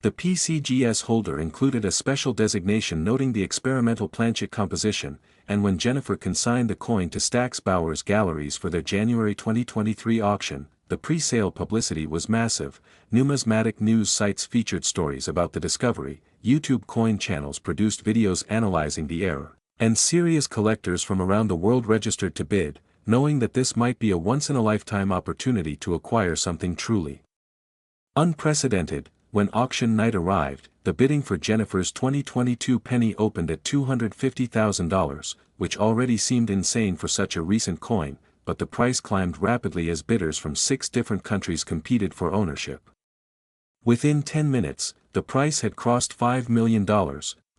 The PCGS holder included a special designation noting the experimental planchet composition, and when Jennifer consigned the coin to Stack's Bowers Galleries for their January 2023 auction, the pre-sale publicity was massive. Numismatic news sites featured stories about the discovery, YouTube coin channels produced videos analyzing the error, and serious collectors from around the world registered to bid, knowing that this might be a once-in-a-lifetime opportunity to acquire something truly unprecedented. When auction night arrived, the bidding for Jennifer's 2022 penny opened at $250,000, which already seemed insane for such a recent coin, but the price climbed rapidly as bidders from 6 different countries competed for ownership. Within 10 minutes, the price had crossed $5 million,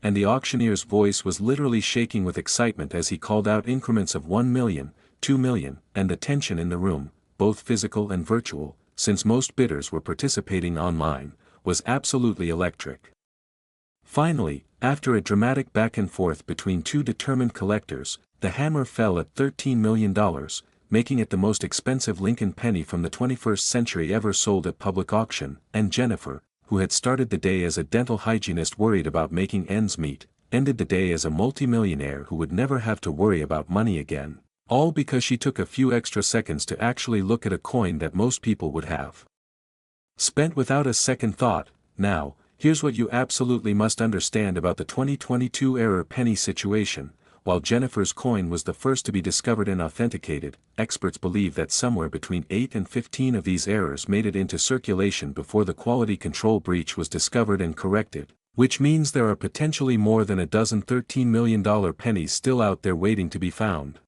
and the auctioneer's voice was literally shaking with excitement as he called out increments of 1 million, 2 million, and the tension in the room, both physical and virtual, since most bidders were participating online, was absolutely electric. Finally, after a dramatic back and forth between 2 determined collectors, the hammer fell at $13 million, making it the most expensive Lincoln penny from the 21st century ever sold at public auction, and Jennifer, who had started the day as a dental hygienist worried about making ends meet, ended the day as a multimillionaire who would never have to worry about money again, all because she took a few extra seconds to actually look at a coin that most people would have spent without a second thought. Now, here's what you absolutely must understand about the 2022 error penny situation. While Jennifer's coin was the first to be discovered and authenticated, experts believe that somewhere between 8 and 15 of these errors made it into circulation before the quality control breach was discovered and corrected, which means there are potentially more than a dozen $13 million pennies still out there waiting to be found.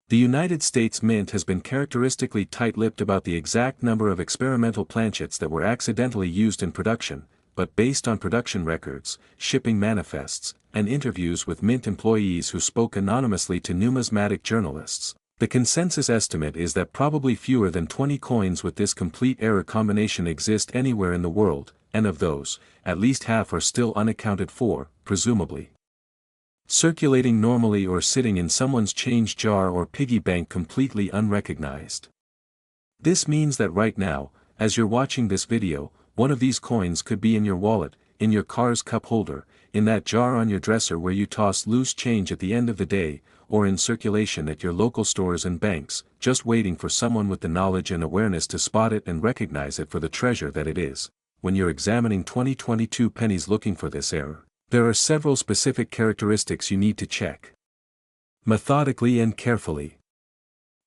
The United States Mint has been characteristically tight-lipped about the exact number of experimental planchets that were accidentally used in production, but based on production records, shipping manifests, and interviews with Mint employees who spoke anonymously to numismatic journalists, the consensus estimate is that probably fewer than 20 coins with this complete error combination exist anywhere in the world, and of those, at least half are still unaccounted for, presumably circulating normally or sitting in someone's change jar or piggy bank completely unrecognized. This means that right now, as you're watching this video, one of these coins could be in your wallet, in your car's cup holder, in that jar on your dresser where you toss loose change at the end of the day, or in circulation at your local stores and banks, just waiting for someone with the knowledge and awareness to spot it and recognize it for the treasure that it is. When you're examining 2022 pennies looking for this error, there are several specific characteristics you need to check methodically and carefully.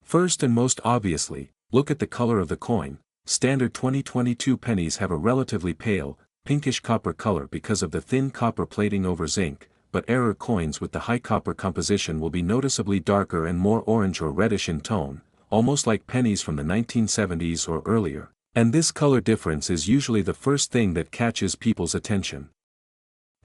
First and most obviously, look at the color of the coin. Standard 2022 pennies have a relatively pale, pinkish copper color because of the thin copper plating over zinc, but error coins with the high copper composition will be noticeably darker and more orange or reddish in tone, almost like pennies from the 1970s or earlier, and this color difference is usually the first thing that catches people's attention.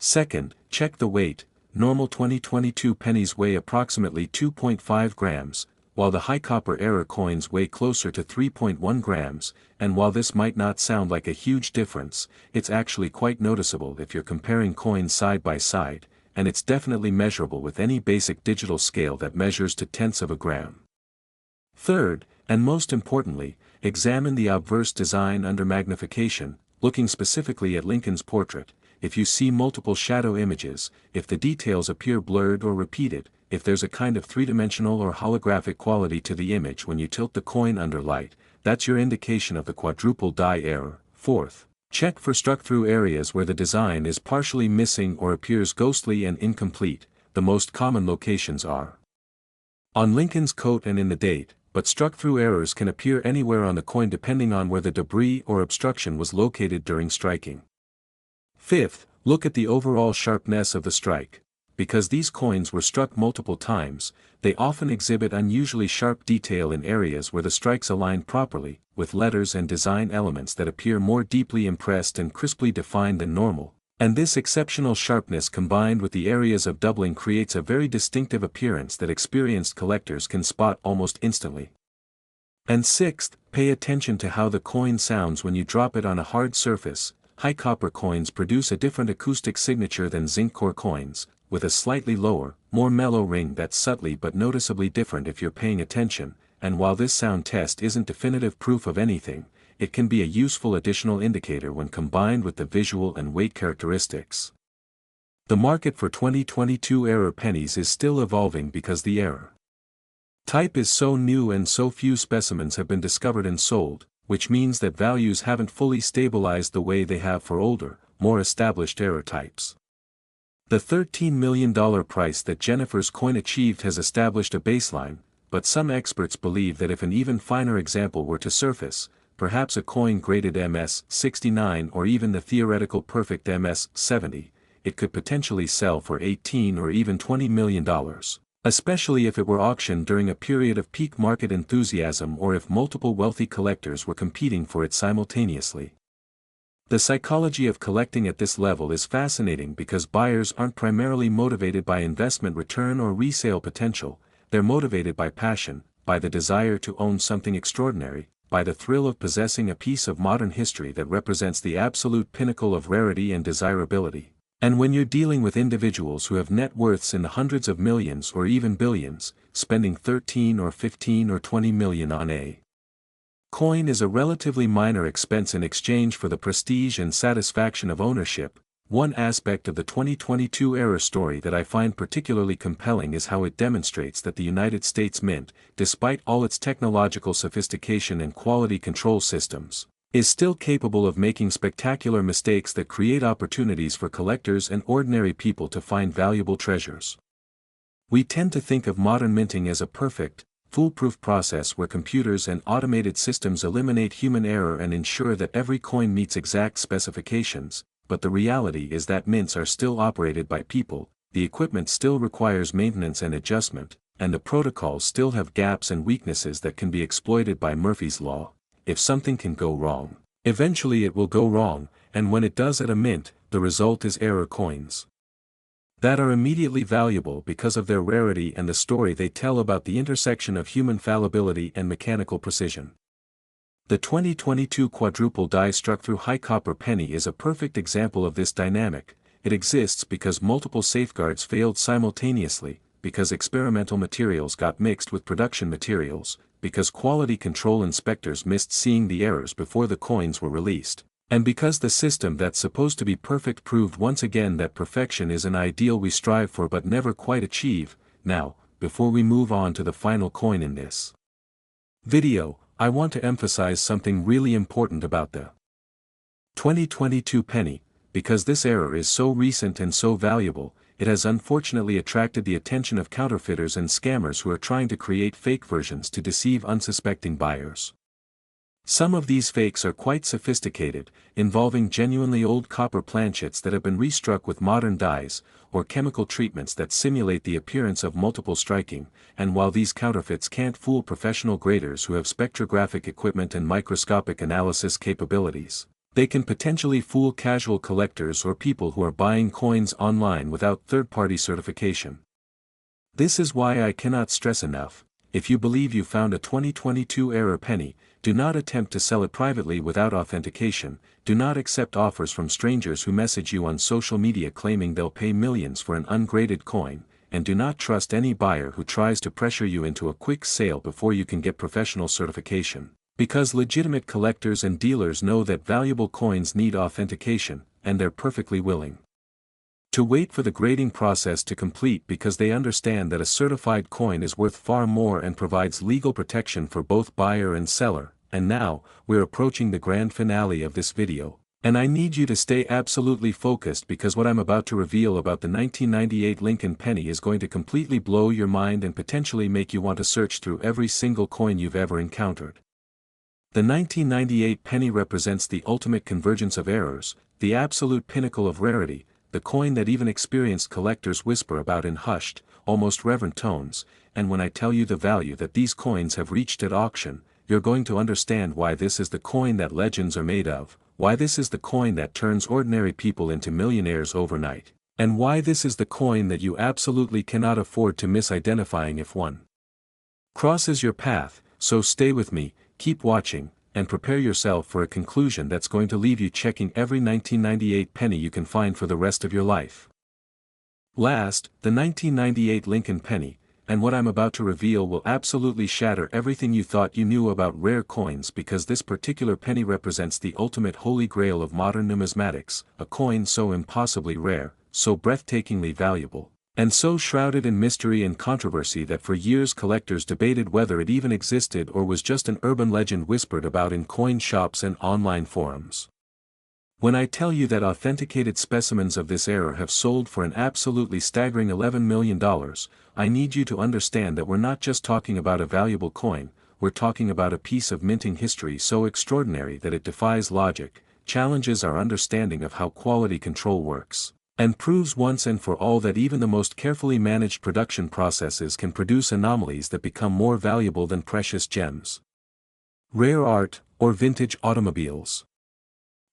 Second, check the weight. Normal 2022 pennies weigh approximately 2.5 grams, while the high copper error coins weigh closer to 3.1 grams, and while this might not sound like a huge difference, it's actually quite noticeable if you're comparing coins side by side, and it's definitely measurable with any basic digital scale that measures to tenths of a gram. Third, and most importantly, examine the obverse design under magnification, looking specifically at Lincoln's portrait. If you see multiple shadow images, if the details appear blurred or repeated, if there's a kind of three-dimensional or holographic quality to the image when you tilt the coin under light, that's your indication of the quadruple die error. Fourth, check for struck-through areas where the design is partially missing or appears ghostly and incomplete. The most common locations are on Lincoln's coat and in the date, but struck-through errors can appear anywhere on the coin depending on where the debris or obstruction was located during striking. Fifth, look at the overall sharpness of the strike. Because these coins were struck multiple times, they often exhibit unusually sharp detail in areas where the strikes align properly, with letters and design elements that appear more deeply impressed and crisply defined than normal, and this exceptional sharpness combined with the areas of doubling creates a very distinctive appearance that experienced collectors can spot almost instantly. And sixth, pay attention to how the coin sounds when you drop it on a hard surface. High copper coins produce a different acoustic signature than zinc core coins, with a slightly lower, more mellow ring that's subtly but noticeably different if you're paying attention, and while this sound test isn't definitive proof of anything, it can be a useful additional indicator when combined with the visual and weight characteristics. The market for 2022 error pennies is still evolving because the error Type is so new and so few specimens have been discovered and sold, which means that values haven't fully stabilized the way they have for older, more established error types. The $13 million price that Jennifer's coin achieved has established a baseline, but some experts believe that if an even finer example were to surface, perhaps a coin graded MS-69 or even the theoretical perfect MS-70, it could potentially sell for $18 or even $20 million, especially if it were auctioned during a period of peak market enthusiasm or if multiple wealthy collectors were competing for it simultaneously. The psychology of collecting at this level is fascinating because buyers aren't primarily motivated by investment return or resale potential, they're motivated by passion, by the desire to own something extraordinary, by the thrill of possessing a piece of modern history that represents the absolute pinnacle of rarity and desirability. And when you're dealing with individuals who have net worths in the hundreds of millions or even billions, spending 13 or 15 or 20 million on a coin is a relatively minor expense in exchange for the prestige and satisfaction of ownership. One aspect of the 2022 era story that I find particularly compelling is how it demonstrates that the United States Mint, despite all its technological sophistication and quality control systems, is still capable of making spectacular mistakes that create opportunities for collectors and ordinary people to find valuable treasures. We tend to think of modern minting as a perfect, foolproof process where computers and automated systems eliminate human error and ensure that every coin meets exact specifications, but the reality is that mints are still operated by people, the equipment still requires maintenance and adjustment, and the protocols still have gaps and weaknesses that can be exploited by Murphy's Law. If something can go wrong, eventually it will go wrong, and when it does at a mint, the result is error coins that are immediately valuable because of their rarity and the story they tell about the intersection of human fallibility and mechanical precision. The 2022 quadruple die struck through high copper penny is a perfect example of this dynamic. It exists because multiple safeguards failed simultaneously, because experimental materials got mixed with production materials, because quality control inspectors missed seeing the errors before the coins were released, and because the system that's supposed to be perfect proved once again that perfection is an ideal we strive for but never quite achieve. Now, before we move on to the final coin in this video, I want to emphasize something really important about the 2022 penny. Because this error is so recent and so valuable, it has unfortunately attracted the attention of counterfeiters and scammers who are trying to create fake versions to deceive unsuspecting buyers. Some of these fakes are quite sophisticated, involving genuinely old copper planchets that have been restruck with modern dyes, or chemical treatments that simulate the appearance of multiple striking, and while these counterfeits can't fool professional graders who have spectrographic equipment and microscopic analysis capabilities, they can potentially fool casual collectors or people who are buying coins online without third-party certification. This is why I cannot stress enough, if you believe you found a 2022 era penny, do not attempt to sell it privately without authentication, do not accept offers from strangers who message you on social media claiming they'll pay millions for an ungraded coin, and do not trust any buyer who tries to pressure you into a quick sale before you can get professional certification, because legitimate collectors and dealers know that valuable coins need authentication, and they're perfectly willing to wait for the grading process to complete because they understand that a certified coin is worth far more and provides legal protection for both buyer and seller. And now, we're approaching the grand finale of this video, and I need you to stay absolutely focused because what I'm about to reveal about the 1998 Lincoln penny is going to completely blow your mind and potentially make you want to search through every single coin you've ever encountered. The 1998 penny represents the ultimate convergence of errors, the absolute pinnacle of rarity, the coin that even experienced collectors whisper about in hushed, almost reverent tones, and when I tell you the value that these coins have reached at auction, you're going to understand why this is the coin that legends are made of, why this is the coin that turns ordinary people into millionaires overnight, and why this is the coin that you absolutely cannot afford to miss identifying if one crosses your path. So stay with me, keep watching, and prepare yourself for a conclusion that's going to leave you checking every 1998 penny you can find for the rest of your life. Last, the 1998 Lincoln penny, and what I'm about to reveal will absolutely shatter everything you thought you knew about rare coins because this particular penny represents the ultimate holy grail of modern numismatics, a coin so impossibly rare, so breathtakingly valuable, And so shrouded in mystery and controversy that for years collectors debated whether it even existed or was just an urban legend whispered about in coin shops and online forums. When I tell you that authenticated specimens of this era have sold for an absolutely staggering $11 million, I need you to understand that we're not just talking about a valuable coin, we're talking about a piece of minting history so extraordinary that it defies logic, challenges our understanding of how quality control works, and proves once and for all that even the most carefully managed production processes can produce anomalies that become more valuable than precious gems. Rare art, or vintage automobiles.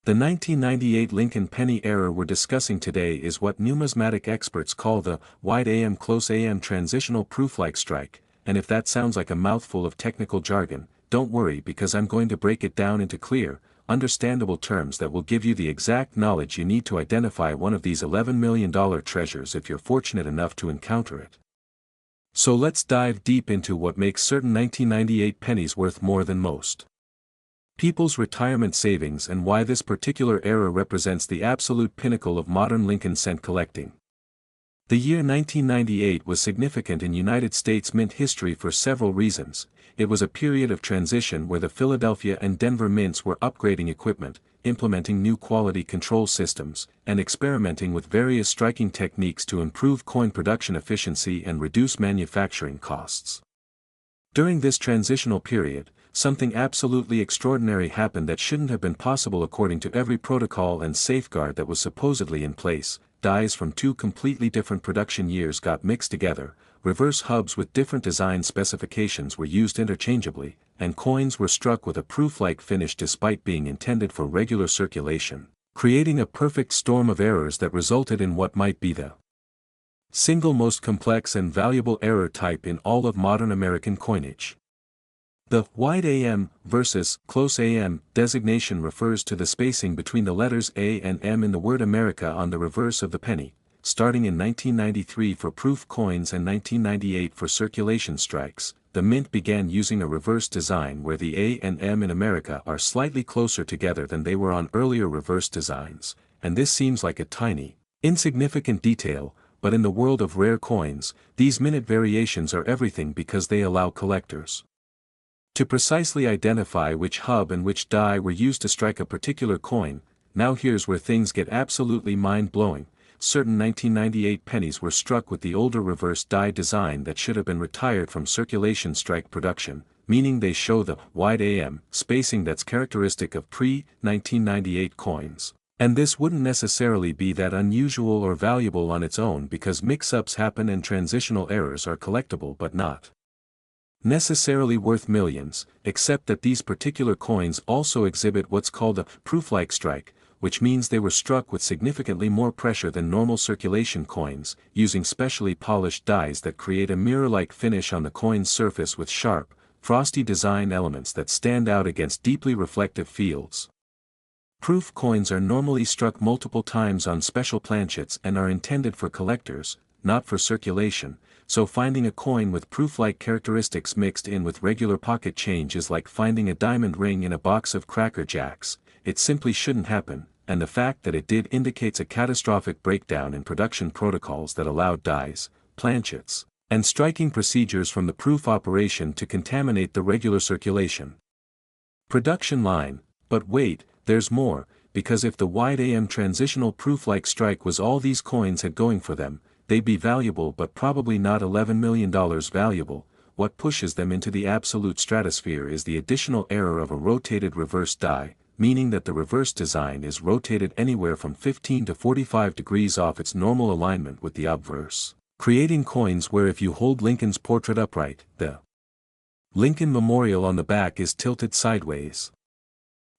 The 1998 Lincoln Penny era we're discussing today is what numismatic experts call the wide AM close AM transitional proof-like strike, and if that sounds like a mouthful of technical jargon, don't worry because I'm going to break it down into clear, understandable terms that will give you the exact knowledge you need to identify one of these $11 million treasures if you're fortunate enough to encounter it. So let's dive deep into what makes certain 1998 pennies worth more than most. People's retirement savings and why this particular era represents the absolute pinnacle of modern Lincoln cent collecting. The year 1998 was significant in United States mint history for several reasons. It was a period of transition where the Philadelphia and Denver mints were upgrading equipment, implementing new quality control systems, and experimenting with various striking techniques to improve coin production efficiency and reduce manufacturing costs. During this transitional period, something absolutely extraordinary happened that shouldn't have been possible according to every protocol and safeguard that was supposedly in place. Dies from two completely different production years got mixed together, reverse hubs with different design specifications were used interchangeably, and coins were struck with a proof-like finish despite being intended for regular circulation, creating a perfect storm of errors that resulted in what might be the single most complex and valuable error type in all of modern American coinage. The wide AM versus close AM designation refers to the spacing between the letters A and M in the word America on the reverse of the penny, starting in 1993 for proof coins and 1998 for circulation strikes. The mint began using a reverse design where the A and M in America are slightly closer together than they were on earlier reverse designs, and this seems like a tiny, insignificant detail, but in the world of rare coins, these minute variations are everything because they allow collectors to precisely identify which hub and which die were used to strike a particular coin. Now here's where things get absolutely mind-blowing. Certain 1998 pennies were struck with the older reverse die design that should have been retired from circulation strike production, meaning they show the wide AM spacing that's characteristic of pre-1998 coins. And this wouldn't necessarily be that unusual or valuable on its own because mix-ups happen and transitional errors are collectible but not necessarily worth millions, except that these particular coins also exhibit what's called a proof-like strike, which means they were struck with significantly more pressure than normal circulation coins, using specially polished dies that create a mirror-like finish on the coin's surface with sharp, frosty design elements that stand out against deeply reflective fields. Proof coins are normally struck multiple times on special planchets and are intended for collectors, not for circulation, so finding a coin with proof-like characteristics mixed in with regular pocket change is like finding a diamond ring in a box of Cracker Jacks. It simply shouldn't happen, and the fact that it did indicates a catastrophic breakdown in production protocols that allowed dies, planchets, and striking procedures from the proof operation to contaminate the regular circulation production line. But wait, there's more, because if the wide AM transitional proof-like strike was all these coins had going for them, they'd be valuable but probably not $11 million valuable. What pushes them into the absolute stratosphere is the additional error of a rotated reverse die, meaning that the reverse design is rotated anywhere from 15 to 45 degrees off its normal alignment with the obverse, creating coins where if you hold Lincoln's portrait upright, the Lincoln Memorial on the back is tilted sideways.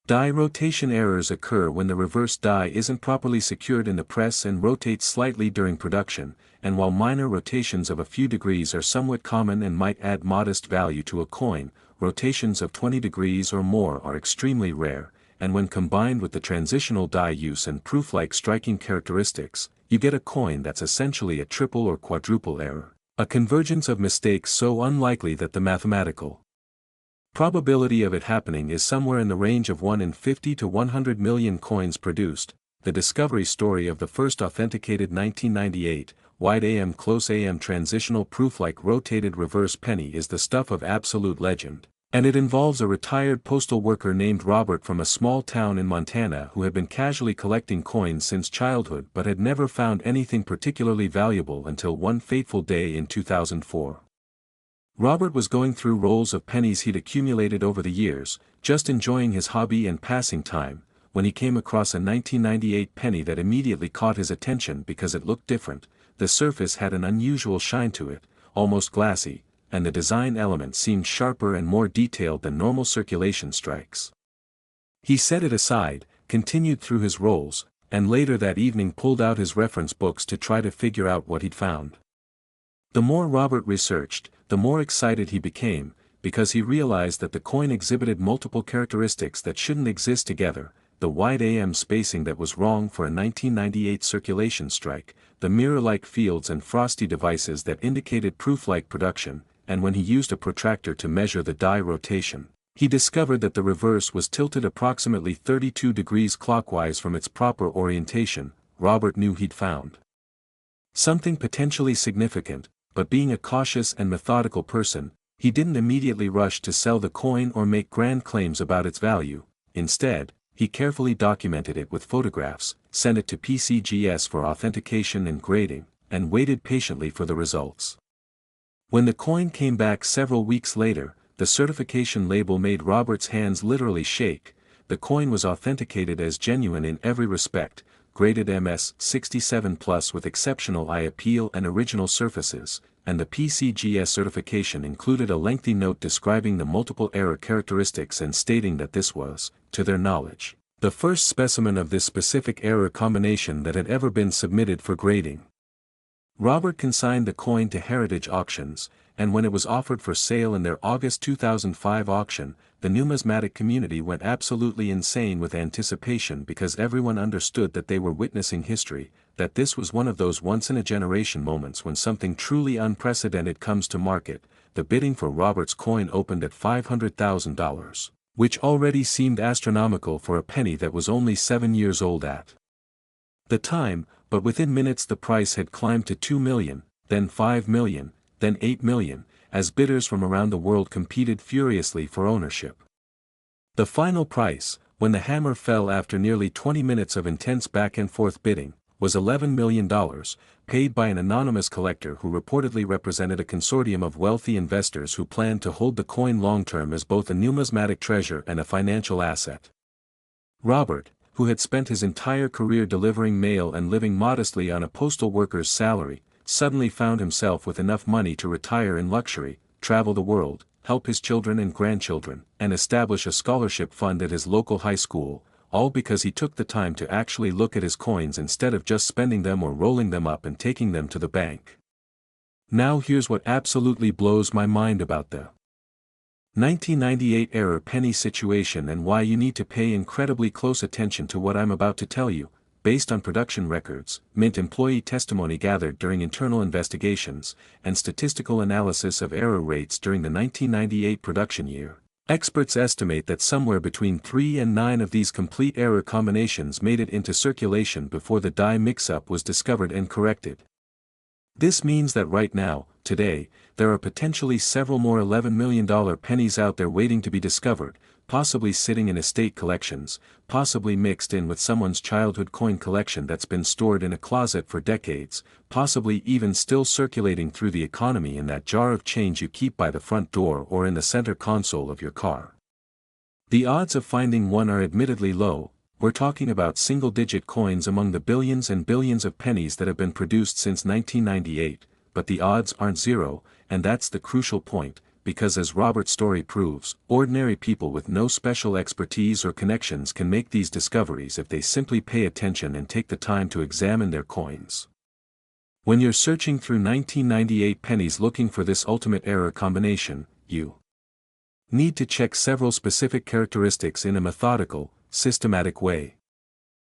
Die rotation errors occur when the reverse die isn't properly secured in the press and rotates slightly during production, and while minor rotations of a few degrees are somewhat common and might add modest value to a coin, rotations of 20 degrees or more are extremely rare, and when combined with the transitional die use and proof-like striking characteristics, you get a coin that's essentially a triple or quadruple error, a convergence of mistakes so unlikely that the mathematical probability of it happening is somewhere in the range of 1 in 50 to 100 million coins produced. The discovery story of the first authenticated 1998, wide AM close AM transitional proof-like rotated reverse penny is the stuff of absolute legend. And it involves a retired postal worker named Robert from a small town in Montana who had been casually collecting coins since childhood but had never found anything particularly valuable until one fateful day in 2004. Robert was going through rolls of pennies he'd accumulated over the years, just enjoying his hobby and passing time, when he came across a 1998 penny that immediately caught his attention because it looked different. The surface had an unusual shine to it, almost glassy, and the design element seemed sharper and more detailed than normal circulation strikes. He set it aside, continued through his rolls, and later that evening pulled out his reference books to try to figure out what he'd found. The more Robert researched, the more excited he became, because he realized that the coin exhibited multiple characteristics that shouldn't exist together: the wide AM spacing that was wrong for a 1998 circulation strike, the mirror-like fields and frosty devices that indicated proof-like production, and when he used a protractor to measure the die rotation, he discovered that the reverse was tilted approximately 32 degrees clockwise from its proper orientation. Robert knew he'd found something potentially significant, but being a cautious and methodical person, he didn't immediately rush to sell the coin or make grand claims about its value. Instead, he carefully documented it with photographs, sent it to PCGS for authentication and grading, and waited patiently for the results. When the coin came back several weeks later, the certification label made Robert's hands literally shake. The coin was authenticated as genuine in every respect, graded MS 67+ with exceptional eye appeal and original surfaces, and the PCGS certification included a lengthy note describing the multiple error characteristics and stating that this was, to their knowledge, the first specimen of this specific error combination that had ever been submitted for grading. Robert consigned the coin to Heritage Auctions, and when it was offered for sale in their August 2005 auction, the numismatic community went absolutely insane with anticipation because everyone understood that they were witnessing history, that this was one of those once-in-a-generation moments when something truly unprecedented comes to market. The bidding for Robert's coin opened at $500,000, which already seemed astronomical for a penny that was only 7 years old at the time, but within minutes the price had climbed to $2 million, then $5 million, then $8 million, as bidders from around the world competed furiously for ownership. The final price, when the hammer fell after nearly 20 minutes of intense back-and-forth bidding, was $11 million, paid by an anonymous collector who reportedly represented a consortium of wealthy investors who planned to hold the coin long-term as both a numismatic treasure and a financial asset. Robert, who had spent his entire career delivering mail and living modestly on a postal worker's salary, suddenly found himself with enough money to retire in luxury, travel the world, help his children and grandchildren, and establish a scholarship fund at his local high school, all because he took the time to actually look at his coins instead of just spending them or rolling them up and taking them to the bank. Now here's what absolutely blows my mind about the 1998 error penny situation and why you need to pay incredibly close attention to what I'm about to tell you. Based on production records, Mint employee testimony gathered during internal investigations, and statistical analysis of error rates during the 1998 production year, experts estimate that somewhere between 3 and 9 of these complete error combinations made it into circulation before the die mix-up was discovered and corrected. This means that right now, today, there are potentially several more $11 million pennies out there waiting to be discovered, possibly sitting in estate collections, possibly mixed in with someone's childhood coin collection that's been stored in a closet for decades, possibly even still circulating through the economy in that jar of change you keep by the front door or in the center console of your car. The odds of finding one are admittedly low. We're talking about single-digit coins among the billions and billions of pennies that have been produced since 1998, but the odds aren't zero, and that's the crucial point, because as Robert's story proves, ordinary people with no special expertise or connections can make these discoveries if they simply pay attention and take the time to examine their coins. When you're searching through 1998 pennies looking for this ultimate error combination, you need to check several specific characteristics in a methodical, systematic way.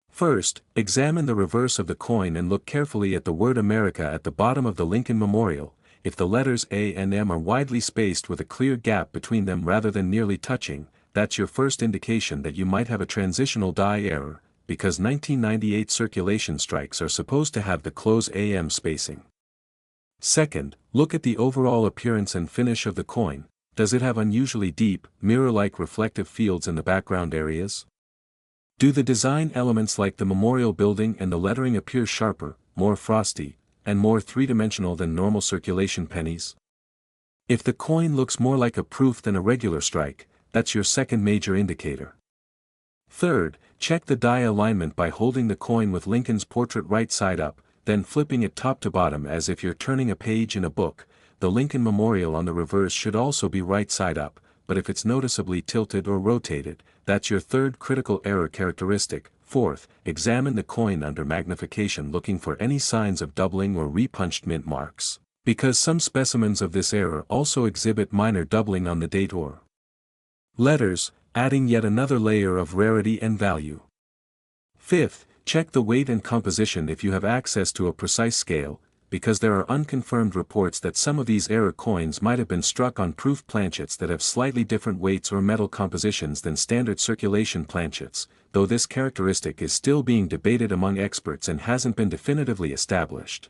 First, examine the reverse of the coin and look carefully at the word America at the bottom of the Lincoln Memorial. If the letters A and M are widely spaced with a clear gap between them rather than nearly touching, that's your first indication that you might have a transitional die error, because 1998 circulation strikes are supposed to have the close AM spacing. Second, look at the overall appearance and finish of the coin. Does it have unusually deep, mirror-like reflective fields in the background areas? Do the design elements like the memorial building and the lettering appear sharper, more frosty, and more three-dimensional than normal circulation pennies? If the coin looks more like a proof than a regular strike, that's your second major indicator. Third, check the die alignment by holding the coin with Lincoln's portrait right side up, then flipping it top to bottom as if you're turning a page in a book. The Lincoln Memorial on the reverse should also be right side up, but if it's noticeably tilted or rotated, that's your third critical error characteristic. Fourth, examine the coin under magnification looking for any signs of doubling or repunched mint marks, because some specimens of this error also exhibit minor doubling on the date or letters, adding yet another layer of rarity and value. Fifth, check the weight and composition if you have access to a precise scale, because there are unconfirmed reports that some of these error coins might have been struck on proof planchets that have slightly different weights or metal compositions than standard circulation planchets, though this characteristic is still being debated among experts and hasn't been definitively established.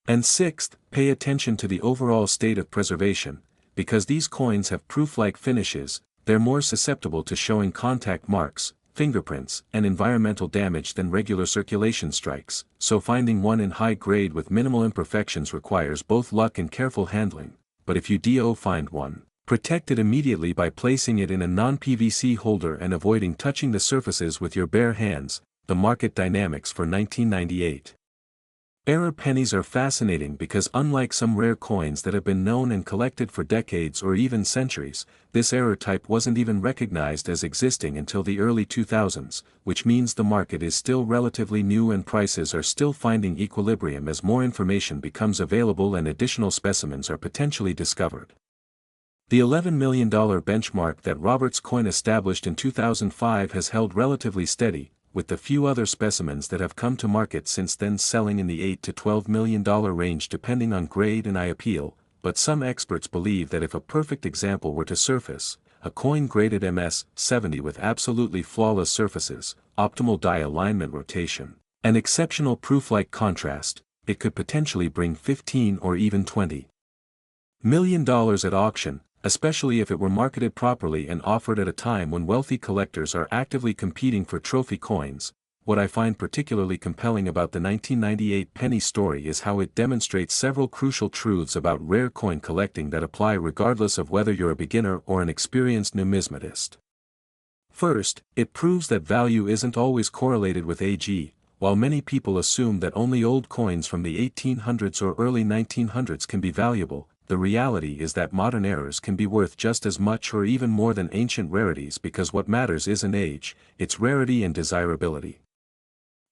And sixth, pay attention to the overall state of preservation, because these coins have proof-like finishes, they're more susceptible to showing contact marks, fingerprints, and environmental damage than regular circulation strikes, so finding one in high grade with minimal imperfections requires both luck and careful handling. But if you do find one, protect it immediately by placing it in a non-PVC holder and avoiding touching the surfaces with your bare hands. The market dynamics for 1998. Error pennies are fascinating because unlike some rare coins that have been known and collected for decades or even centuries, this error type wasn't even recognized as existing until the early 2000s, which means the market is still relatively new and prices are still finding equilibrium as more information becomes available and additional specimens are potentially discovered. The $11 million benchmark that Robert's coin established in 2005 has held relatively steady, with the few other specimens that have come to market since then selling in the $8 to $12 million range depending on grade and eye appeal, but some experts believe that if a perfect example were to surface, a coin graded MS-70 with absolutely flawless surfaces, optimal die alignment rotation, and exceptional proof-like contrast, it could potentially bring $15 or even $20 million at auction, especially if it were marketed properly and offered at a time when wealthy collectors are actively competing for trophy coins. What I find particularly compelling about the 1998 penny story is how it demonstrates several crucial truths about rare coin collecting that apply regardless of whether you're a beginner or an experienced numismatist. First, it proves that value isn't always correlated with age. While many people assume that only old coins from the 1800s or early 1900s can be valuable, the reality is that modern errors can be worth just as much or even more than ancient rarities because what matters isn't age, it's rarity and desirability.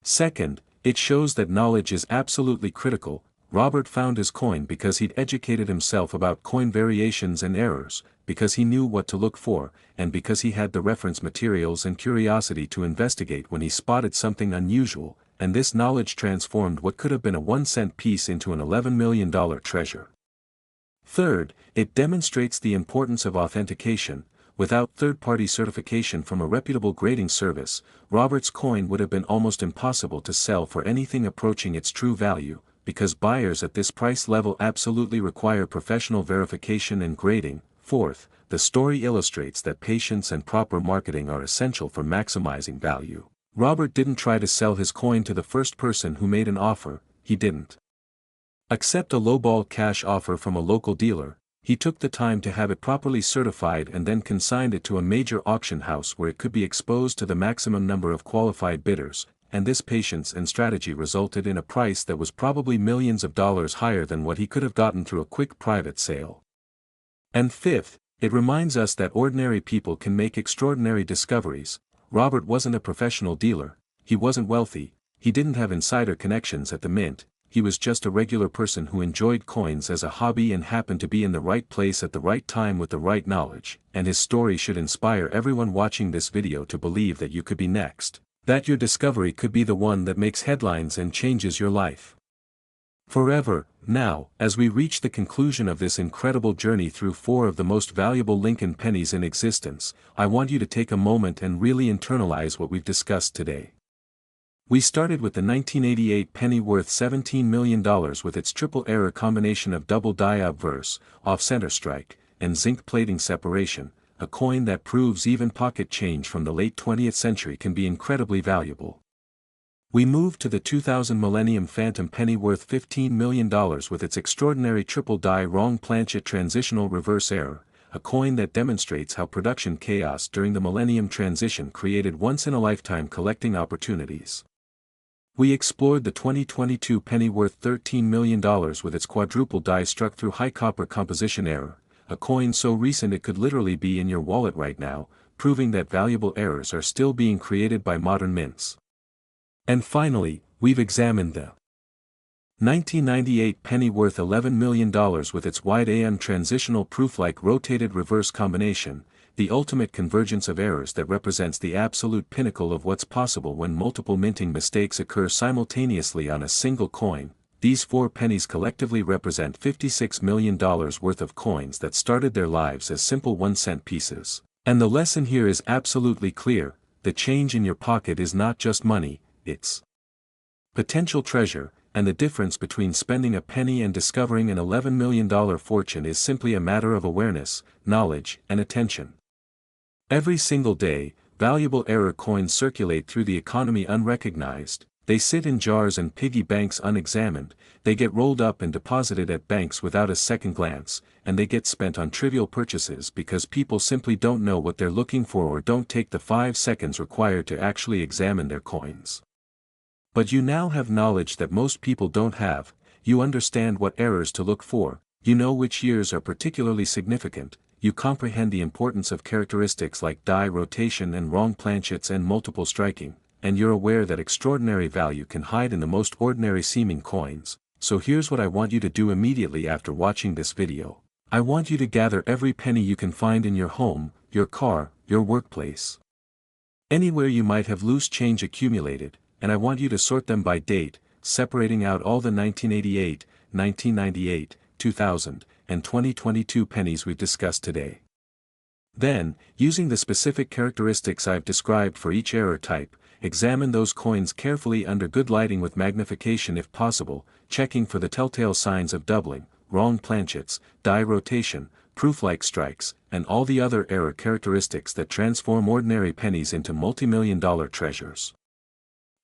Second, it shows that knowledge is absolutely critical. Robert found his coin because he'd educated himself about coin variations and errors, because he knew what to look for, and because he had the reference materials and curiosity to investigate when he spotted something unusual, and this knowledge transformed what could have been a 1-cent piece into an $11 million treasure. Third, it demonstrates the importance of authentication. Without third-party certification from a reputable grading service, Robert's coin would have been almost impossible to sell for anything approaching its true value, because buyers at this price level absolutely require professional verification and grading. Fourth, the story illustrates that patience and proper marketing are essential for maximizing value. Robert didn't try to sell his coin to the first person who made an offer, he didn't accept a lowball cash offer from a local dealer, he took the time to have it properly certified and then consigned it to a major auction house where it could be exposed to the maximum number of qualified bidders, and this patience and strategy resulted in a price that was probably millions of dollars higher than what he could have gotten through a quick private sale. And fifth, it reminds us that ordinary people can make extraordinary discoveries. Robert wasn't a professional dealer, he wasn't wealthy, he didn't have insider connections at the mint. He was just a regular person who enjoyed coins as a hobby and happened to be in the right place at the right time with the right knowledge, and his story should inspire everyone watching this video to believe that you could be next, that your discovery could be the one that makes headlines and changes your life forever. Now, as we reach the conclusion of this incredible journey through 4 of the most valuable Lincoln pennies in existence, I want you to take a moment and really internalize what we've discussed today. We started with the 1988 penny worth $17 million with its triple error combination of double die obverse, off-center strike, and zinc plating separation, a coin that proves even pocket change from the late 20th century can be incredibly valuable. We moved to the 2000 Millennium Phantom Penny worth $15 million with its extraordinary triple die wrong planchet transitional reverse error, a coin that demonstrates how production chaos during the Millennium transition created once-in-a-lifetime collecting opportunities. We explored the 2022 penny worth $13 million with its quadruple die struck through high copper composition error, a coin so recent it could literally be in your wallet right now, proving that valuable errors are still being created by modern mints. And finally, we've examined the 1998 penny worth $11 million with its wide AM transitional proof-like rotated reverse combination, the ultimate convergence of errors that represents the absolute pinnacle of what's possible when multiple minting mistakes occur simultaneously on a single coin. These 4 pennies collectively represent $56 million worth of coins that started their lives as simple 1-cent pieces. And the lesson here is absolutely clear: the change in your pocket is not just money, it's potential treasure, and the difference between spending a penny and discovering an $11 million fortune is simply a matter of awareness, knowledge, and attention. Every single day, valuable error coins circulate through the economy unrecognized. They sit in jars and piggy banks unexamined, they get rolled up and deposited at banks without a second glance, and they get spent on trivial purchases because people simply don't know what they're looking for or don't take the 5 seconds required to actually examine their coins. But you now have knowledge that most people don't have. You understand what errors to look for, you know which years are particularly significant, you comprehend the importance of characteristics like die rotation and wrong planchets and multiple striking, and you're aware that extraordinary value can hide in the most ordinary seeming coins. So here's what I want you to do immediately after watching this video. I want you to gather every penny you can find in your home, your car, your workplace, anywhere you might have loose change accumulated, and I want you to sort them by date, separating out all the 1988, 1998, 2000, and 2022 pennies we've discussed today. Then, using the specific characteristics I've described for each error type, examine those coins carefully under good lighting with magnification if possible, checking for the telltale signs of doubling, wrong planchets, die rotation, proof-like strikes, and all the other error characteristics that transform ordinary pennies into multi-million-dollar treasures.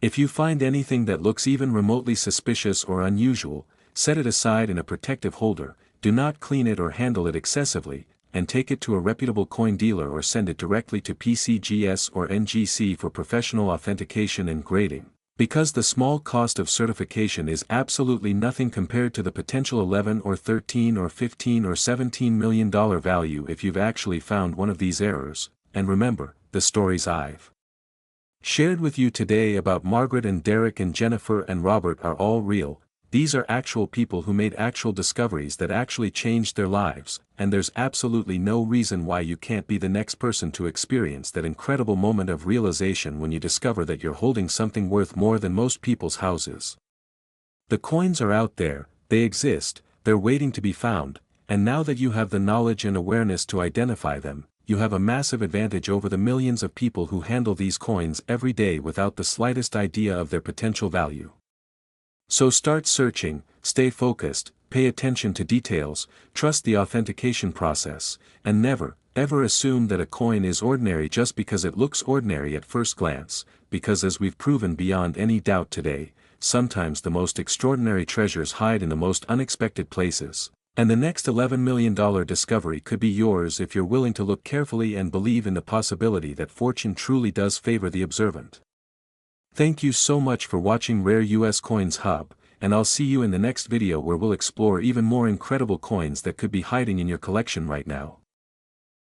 If you find anything that looks even remotely suspicious or unusual, set it aside in a protective holder, do not clean it or handle it excessively, and take it to a reputable coin dealer or send it directly to PCGS or NGC for professional authentication and grading, because the small cost of certification is absolutely nothing compared to the potential $11 or $13 or $15 or $17 million value if you've actually found one of these errors. And remember, the stories I've shared with you today about Margaret and Derek and Jennifer and Robert are all real. These are actual people who made actual discoveries that actually changed their lives, and there's absolutely no reason why you can't be the next person to experience that incredible moment of realization when you discover that you're holding something worth more than most people's houses. The coins are out there, they exist, they're waiting to be found, and now that you have the knowledge and awareness to identify them, you have a massive advantage over the millions of people who handle these coins every day without the slightest idea of their potential value. So start searching, stay focused, pay attention to details, trust the authentication process, and never, ever assume that a coin is ordinary just because it looks ordinary at first glance, because as we've proven beyond any doubt today, sometimes the most extraordinary treasures hide in the most unexpected places. And the next $11 million discovery could be yours if you're willing to look carefully and believe in the possibility that fortune truly does favor the observant. Thank you so much for watching Rare US Coins Hub, and I'll see you in the next video where we'll explore even more incredible coins that could be hiding in your collection right now.